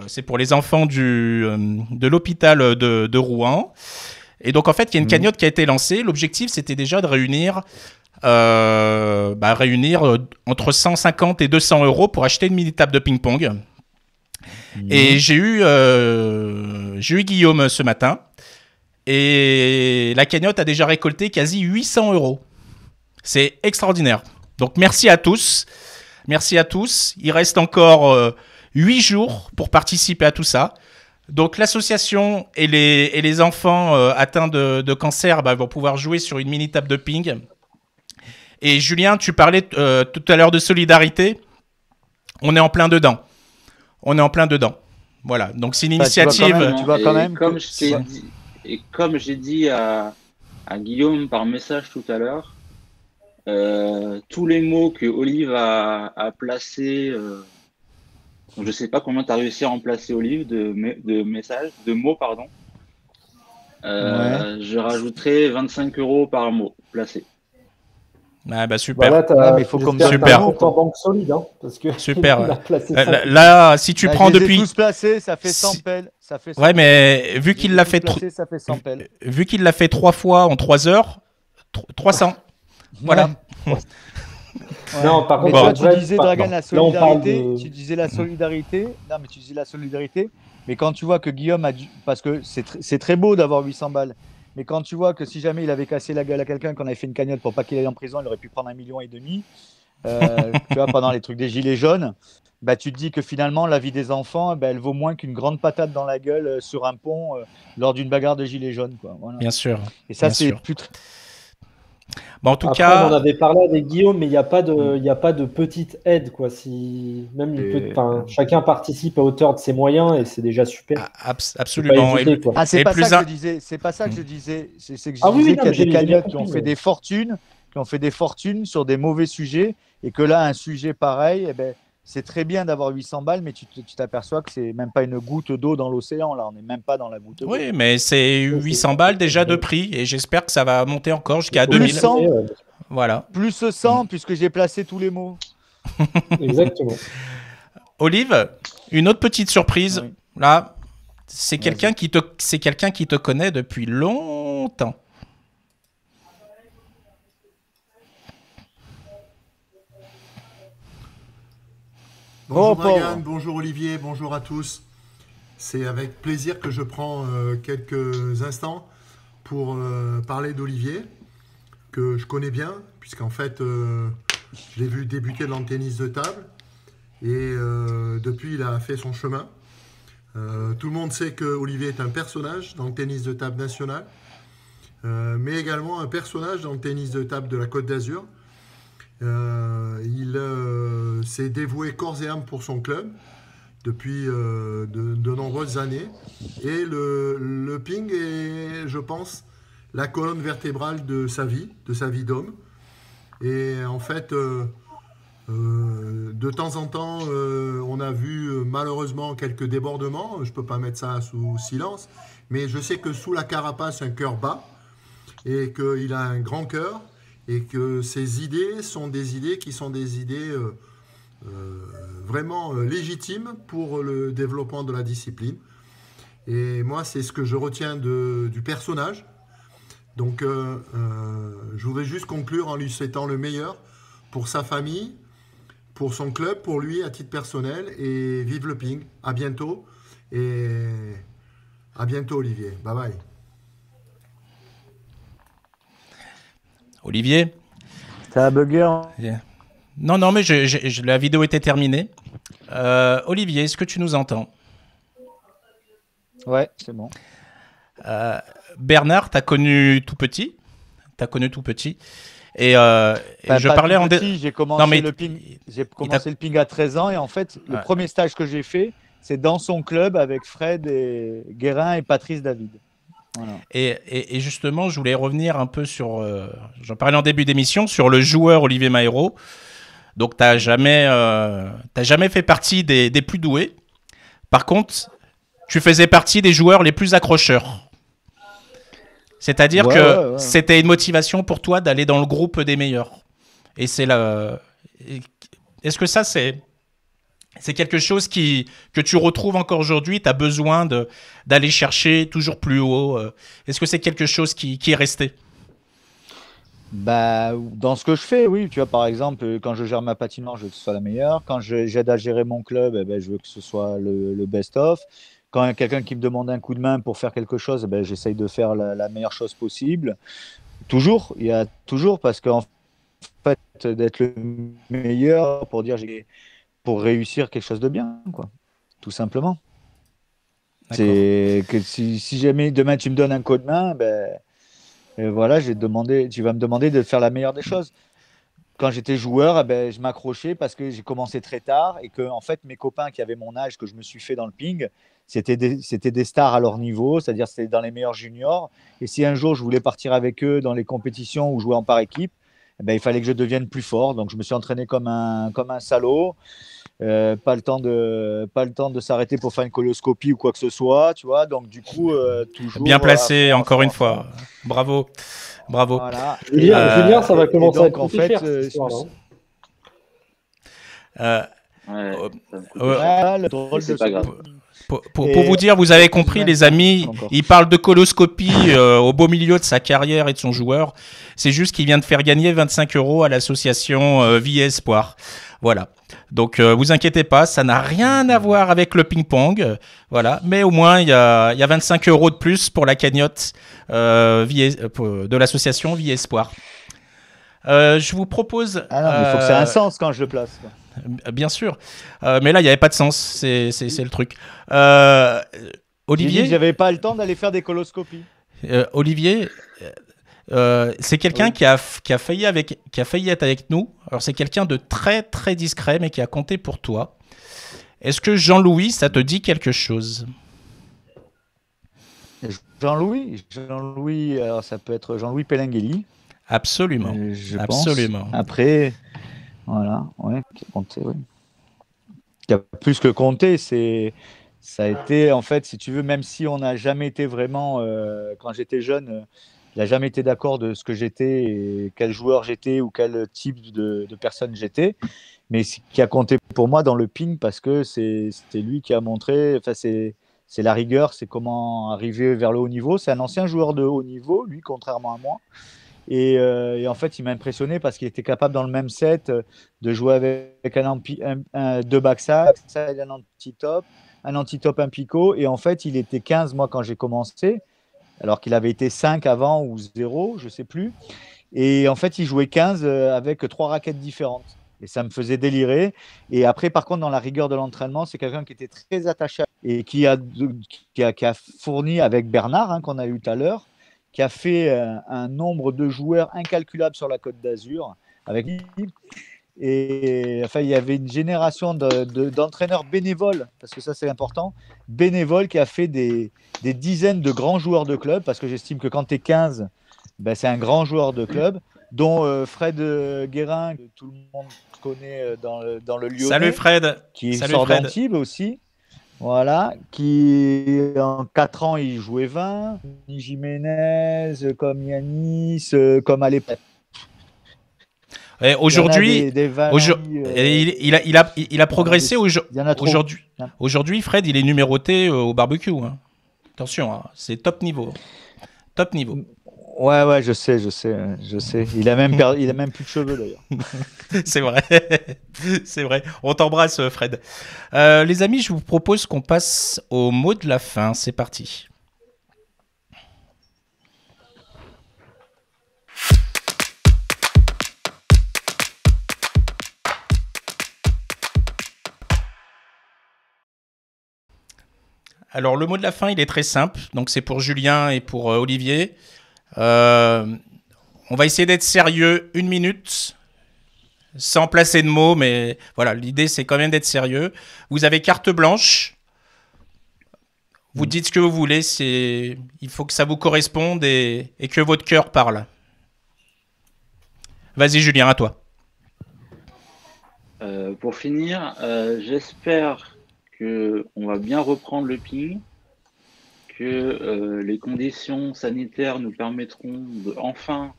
c'est pour les enfants de l'hôpital de Rouen. Et donc en fait, il y a une cagnotte qui a été lancée. L'objectif, c'était déjà de réunir entre 150 et 200 euros pour acheter une mini table de ping-pong. Et j'ai eu Guillaume ce matin. Et la cagnotte a déjà récolté quasi 800 euros. C'est extraordinaire. Donc merci à tous. Merci à tous. Il reste encore 8 jours pour participer à tout ça. Donc l'association et les enfants atteints de cancer vont pouvoir jouer sur une mini table de ping. Et Julien, tu parlais tout à l'heure de solidarité. On est en plein dedans. Voilà. Donc c'est une initiative. Comme j'ai dit à Guillaume par message tout à l'heure, tous les mots que Olive a placés, je ne sais pas comment tu as réussi à en placer, Olive, de mots, pardon. Je rajouterai 25 euros par mot placé. Ah bah super. Mais il faut comme super. Encore banque solide, hein, parce que super. Là, si tu prends depuis. Tous placés, ça fait 100 pelles. Ouais, mais vu qu'il l'a fait. Ça fait 100 pelles. Vu qu'il l'a fait 3 fois en 3 heures, 300. Voilà. Non, par contre, toi, tu disais, Dragan, la solidarité. Tu disais la solidarité. Non, mais tu disais la solidarité. Mais quand tu vois que Guillaume a dû. Parce que c'est très beau d'avoir 800 balles. Mais quand tu vois que si jamais il avait cassé la gueule à quelqu'un, qu'on avait fait une cagnotte pour pas qu'il aille en prison, il aurait pu prendre 1,5 million. Tu vois, pendant les trucs des gilets jaunes. Tu te dis que finalement, la vie des enfants, elle vaut moins qu'une grande patate dans la gueule sur un pont lors d'une bagarre de gilets jaunes, quoi. Voilà. Bien sûr. Et ça, c'est plus. Bon, en tout cas, on en avait parlé avec Guillaume, mais il n'y a pas de petite aide, quoi. Chacun participe à hauteur de ses moyens et c'est déjà super. Absolument. C'est pas ça que je disais. C'est pas ça que je disais. C'est que je disais qu'il y a des cagnottes qui ont fait des fortunes, sur des mauvais sujets, et que là, un sujet pareil, c'est très bien d'avoir 800 balles, mais tu t'aperçois que c'est même pas une goutte d'eau dans l'océan. Là, on n'est même pas dans la goutte d'eau. Oui, mais c'est 800 balles déjà de prix, et j'espère que ça va monter encore jusqu'à 2000. 100, voilà. Plus 100, puisque j'ai placé tous les mots. Exactement. Olive, une autre petite surprise. Oui. Là, c'est quelqu'un qui te connaît depuis longtemps. Bonjour Dragan, bonjour Olivier, bonjour à tous. C'est avec plaisir que je prends quelques instants pour parler d'Olivier, que je connais bien, puisqu'en fait, je l'ai vu débuter dans le tennis de table, et depuis, il a fait son chemin. Tout le monde sait que Olivier est un personnage dans le tennis de table national, mais également un personnage dans le tennis de table de la Côte d'Azur. Il s'est dévoué corps et âme pour son club depuis de nombreuses années, et le ping est, je pense, la colonne vertébrale de sa vie d'homme. Et en fait, de temps en temps, on a vu malheureusement quelques débordements. Je ne peux pas mettre ça sous silence, mais je sais que sous la carapace, un cœur bat, et qu'il a un grand cœur, et que ces idées sont des idées qui sont des idées vraiment légitimes pour le développement de la discipline. Et moi, c'est ce que je retiens du personnage. Donc, je voudrais juste conclure en lui souhaitant le meilleur pour sa famille, pour son club, pour lui à titre personnel. Et vive le ping. À bientôt. Et à bientôt, Olivier. Bye bye. Olivier? Ça a bugué. Non, mais la vidéo était terminée. Olivier, est-ce que tu nous entends? Ouais, c'est bon. Bernard, t'as connu tout petit. Et je parlais en... J'ai commencé le ping à 13 ans. Et en fait, le premier stage que j'ai fait, c'est dans son club avec Fred et Guérin et Patrice David. Voilà. Et justement, je voulais revenir un peu sur... j'en parlais en début d'émission, sur le joueur Olivier Mahéro. Donc, tu n'as jamais fait partie des plus doués. Par contre, tu faisais partie des joueurs les plus accrocheurs. C'est-à-dire que c'était une motivation pour toi d'aller dans le groupe des meilleurs. Et c'est là... Est-ce que ça, c'est quelque chose que tu retrouves encore aujourd'hui? Tu as besoin d'aller chercher toujours plus haut. Est-ce que c'est quelque chose qui est resté? Dans ce que je fais, oui. Tu vois, par exemple, quand je gère ma patinoire, je veux que ce soit la meilleure. Quand j'aide à gérer mon club, je veux que ce soit le best-of. Quand il y a quelqu'un qui me demande un coup de main pour faire quelque chose, j'essaye de faire la meilleure chose possible. Toujours, il y a toujours, parce qu'en fait, d'être le meilleur pour réussir quelque chose de bien, quoi. Tout simplement. C'est que si jamais demain tu me donnes un coup de main, voilà, tu vas me demander de faire la meilleure des choses. Quand j'étais joueur, je m'accrochais parce que j'ai commencé très tard et que en fait, mes copains qui avaient mon âge, que je me suis fait dans le ping, c'était des stars à leur niveau, c'est-à-dire c'était dans les meilleurs juniors. Et si un jour je voulais partir avec eux dans les compétitions ou jouer en par équipe, il fallait que je devienne plus fort. Donc je me suis entraîné comme un salaud. Pas le temps de s'arrêter pour faire une coloscopie ou quoi que ce soit, tu vois. Donc du coup, toujours bien placé, encore une fois. Bravo. Voilà. Julien, ça va commencer à être en fait, c'est pas grave. Pour vous dire, vous avez compris, les amis, il parle de coloscopie au beau milieu de sa carrière et de son joueur. C'est juste qu'il vient de faire gagner 25 € à l'association Vie et Espoir. Voilà. Donc, vous inquiétez pas, ça n'a rien à voir avec le ping-pong. Voilà. Mais au moins, il y a 25 € de plus pour la cagnotte de l'association Vie et Espoir. Je vous propose... Ah non, mais il faut que ça ait un sens quand je le place, quoi. Bien sûr, mais là il n'y avait pas de sens, c'est le truc. Olivier, j'avais pas le temps d'aller faire des coloscopies. Olivier, c'est quelqu'un qui a failli être avec nous. Alors c'est quelqu'un de très très discret, mais qui a compté pour toi. Est-ce que Jean-Louis, ça te dit quelque chose? Jean-Louis, alors ça peut être Jean-Louis Pelengeli. Absolument, absolument. Pense. Après. Voilà, ouais, qui a compté, oui. Qui a plus que compté, ça a été, en fait, si tu veux, même si on n'a jamais été vraiment, quand j'étais jeune, il n'a jamais été d'accord de ce que j'étais et quel joueur j'étais ou quel type de personne j'étais, mais ce qui a compté pour moi dans le ping, parce que c'était lui qui a montré, enfin, c'est la rigueur, c'est comment arriver vers le haut niveau. C'est un ancien joueur de haut niveau, lui, contrairement à moi. Et en fait, il m'a impressionné parce qu'il était capable, dans le même set, de jouer avec deux backside, un anti-top, un picot. Et en fait, il était 15, moi, quand j'ai commencé, alors qu'il avait été 5 avant ou 0, je ne sais plus. Et en fait, il jouait 15 avec 3 raquettes différentes. Et ça me faisait délirer. Et après, par contre, dans la rigueur de l'entraînement, c'est quelqu'un qui était très attaché et qui a fourni avec Bernard, qu'on a eu tout à l'heure, qui a fait un nombre de joueurs incalculable sur la Côte d'Azur avec lui. Et enfin, il y avait une génération d'entraîneurs bénévoles, parce que ça c'est important, bénévoles, qui a fait des dizaines de grands joueurs de club, parce que j'estime que quand tu es 15, c'est un grand joueur de club, dont Fred Guérin, que tout le monde connaît dans le Lyonnais. Salut Fred. Qui sort d'Antibes aussi. Voilà, qui en 4 ans, il jouait 20, Jiménez, comme Yanis, comme à l'époque. Aujourd'hui, il a progressé. Aujourd'hui, Fred, il est numéroté au barbecue. Hein. Attention, hein, c'est top niveau. Top niveau. Ouais, je sais. Il a même plus de cheveux d'ailleurs. C'est vrai. C'est vrai. On t'embrasse, Fred. Les amis, je vous propose qu'on passe au mot de la fin. C'est parti. Alors, le mot de la fin, il est très simple. Donc, c'est pour Julien et pour Olivier. On va essayer d'être sérieux 1 minute, sans placer de mots, mais voilà, l'idée, c'est quand même d'être sérieux. Vous avez carte blanche. Vous dites ce que vous voulez. Il faut que ça vous corresponde et que votre cœur parle. Vas-y, Julien, à toi. Pour finir, j'espère qu'on va bien reprendre le ping, que les conditions sanitaires nous permettront de enfin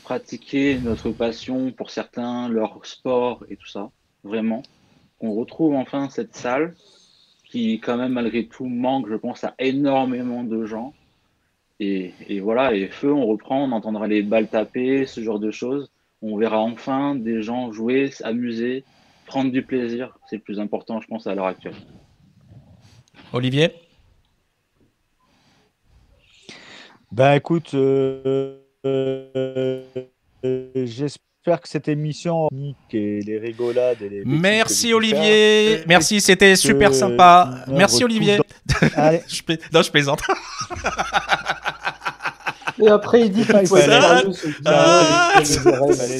pratiquer notre passion pour certains, leur sport et tout ça, vraiment. Qu'on retrouve enfin cette salle qui, quand même, malgré tout, manque, je pense, à énormément de gens. Et voilà, et feu, on reprend, on entendra les balles taper, ce genre de choses. On verra enfin des gens jouer, s'amuser, prendre du plaisir. C'est le plus important, je pense, à l'heure actuelle. Olivier ? Ben écoute, j'espère que cette émission et les rigolades et les merci Olivier, merci, c'était super sympa. Merci Olivier. Allez. Non, je plaisante. Et après, il dit qu'il faut être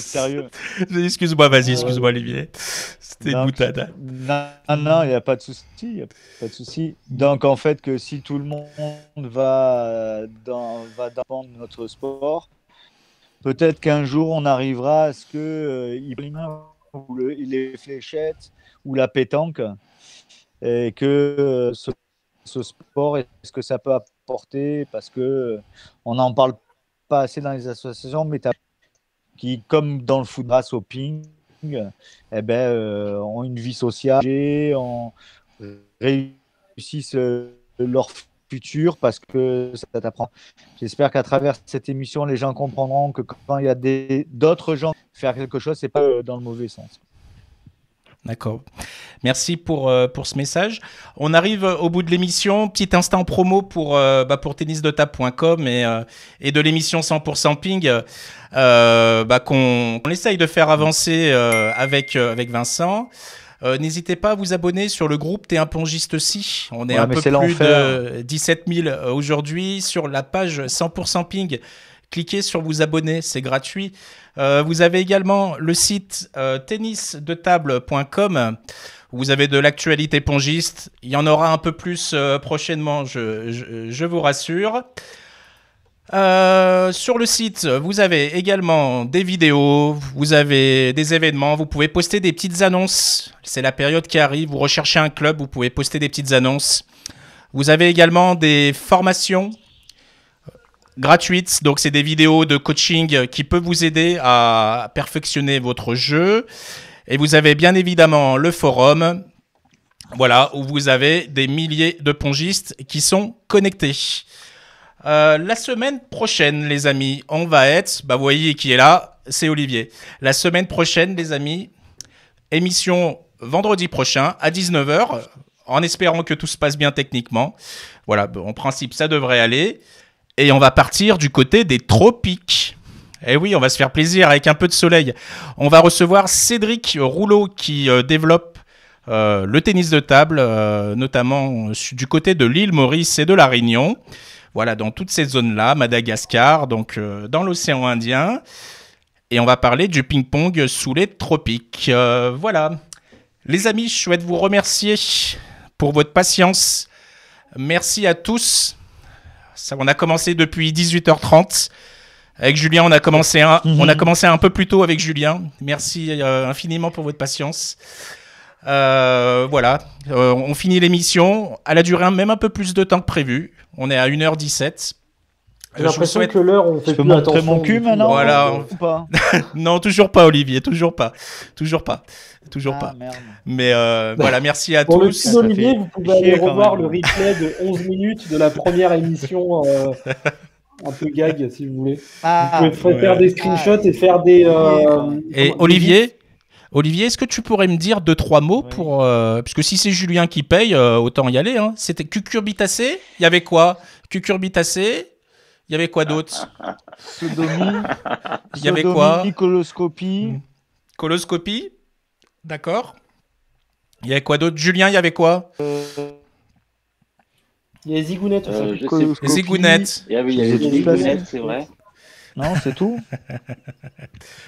sérieux. Excuse-moi, vas-y, excuse-moi Olivier. C'était une boutade. Non, il n'y a pas de souci. Donc, en fait, que si tout le monde va dans notre sport, peut-être qu'un jour, on arrivera à ce qu'il ou les fléchettes ou la pétanque, et que ce sport, est-ce que ça peut apporter, parce qu'on n'en parle pas assez dans les associations, mais qui, comme dans le foot, grâce au ping, ont une vie sociale, réussissent leur futur, parce que ça t'apprend. J'espère qu'à travers cette émission, les gens comprendront que quand il y a d'autres gens faire quelque chose, c'est pas dans le mauvais sens. D'accord. Merci pour ce message. On arrive au bout de l'émission. Petit instant promo pour tennisdetable.com et de l'émission 100% Ping qu'on essaye de faire avancer avec Vincent. N'hésitez pas à vous abonner sur le groupe T'es un pongiste aussi. On est un peu plus de 17 000 aujourd'hui sur la page 100% Ping. Cliquez sur vous abonner, c'est gratuit. Vous avez également le site tennisdetable.com où vous avez de l'actualité pongiste. Il y en aura un peu plus prochainement, je vous rassure. Sur le site, vous avez également des vidéos, vous avez des événements, vous pouvez poster des petites annonces. C'est la période qui arrive, vous recherchez un club, vous pouvez poster des petites annonces. Vous avez également des formations gratuites, donc c'est des vidéos de coaching qui peuvent vous aider à perfectionner votre jeu. Et vous avez bien évidemment le forum, voilà, où vous avez des milliers de pongistes qui sont connectés. La semaine prochaine, les amis, on va être, vous voyez qui est là, c'est Olivier. La semaine prochaine, les amis, émission vendredi prochain à 19h, en espérant que tout se passe bien techniquement. Voilà, en principe, ça devrait aller. Et on va partir du côté des tropiques. Eh oui, on va se faire plaisir avec un peu de soleil. On va recevoir Cédric Rouleau qui développe le tennis de table, notamment du côté de l'île Maurice et de la Réunion. Voilà, dans toutes ces zones-là, Madagascar, donc dans l'océan Indien. Et on va parler du ping-pong sous les tropiques. Voilà. Les amis, je souhaite vous remercier pour votre patience. Merci à tous. On a commencé depuis 18h30. Avec Julien, on a commencé un peu plus tôt avec Julien. Merci infiniment pour votre patience. Voilà, on finit l'émission. Elle a duré même un peu plus de temps que prévu. On est à 1h17. J'ai l'impression que l'heure, on fait Je peux plus montrer attention. mon cul maintenant Voilà. ou pas? Non, toujours pas, Olivier, toujours pas. Ah, merde. Mais voilà, merci à Pour le tous. petit Olivier, vous pouvez aller chier quand revoir même. le replay de 11 minutes de la première émission, un peu gag si vous voulez. Vous pouvez faire des screenshots et faire des. Et Olivier, est-ce que tu pourrais me dire 2-3 mots pour puisque si c'est Julien qui paye, autant y aller. Hein. C'était cucurbitacé. Il y avait quoi? Cucurbitacé. Il y avait quoi d'autre? Sodomie. Il y avait quoi? Coloscopie. Coloscopie. D'accord. Il y avait quoi d'autre? Julien, il y avait quoi? Il y a les zigounettes aussi. Les zigounettes. Il y avait les zigounettes, c'est vrai. Non, c'est tout.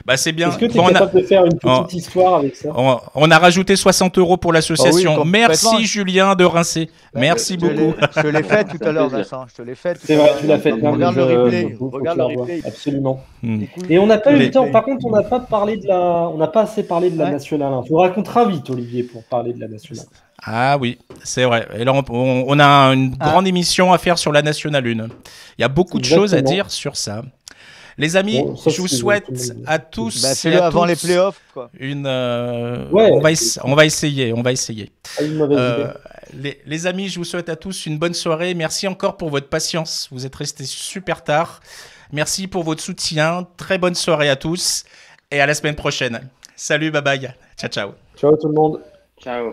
Bah c'est bien. Est-ce que tu es Bon, capable de faire une petite histoire avec ça? On a rajouté 60 € pour l'association. Ah oui, Merci Julien de Rincé. Merci beaucoup. Je te l'ai fait tout à l'heure, Vincent. Je te l'ai fait. C'est vrai, tu l'as fait. Regarde le replay. Regarde le replay. Absolument. Hmm. Et on n'a pas eu le temps. replay. Par contre, on n'a pas parlé de on n'a pas assez parlé de la nationale. Il faudra qu'on te invite, Olivier, pour parler de la nationale. Ah oui, c'est vrai. Et là, on a une grande émission à faire sur la Nationale 1. Il y a beaucoup de choses à dire sur ça. Les amis, Bon, ça, je vous c'est souhaite tout. à tous Bah, et fais-le à avant toutes les playoffs, quoi. une. Ouais. On va essayer. Pas une mauvaise idée. Les amis, je vous souhaite à tous une bonne soirée. Merci encore pour votre patience. Vous êtes restés super tard. Merci pour votre soutien. Très bonne soirée à tous et à la semaine prochaine. Salut, bye bye. Ciao, ciao. Ciao tout le monde. Ciao.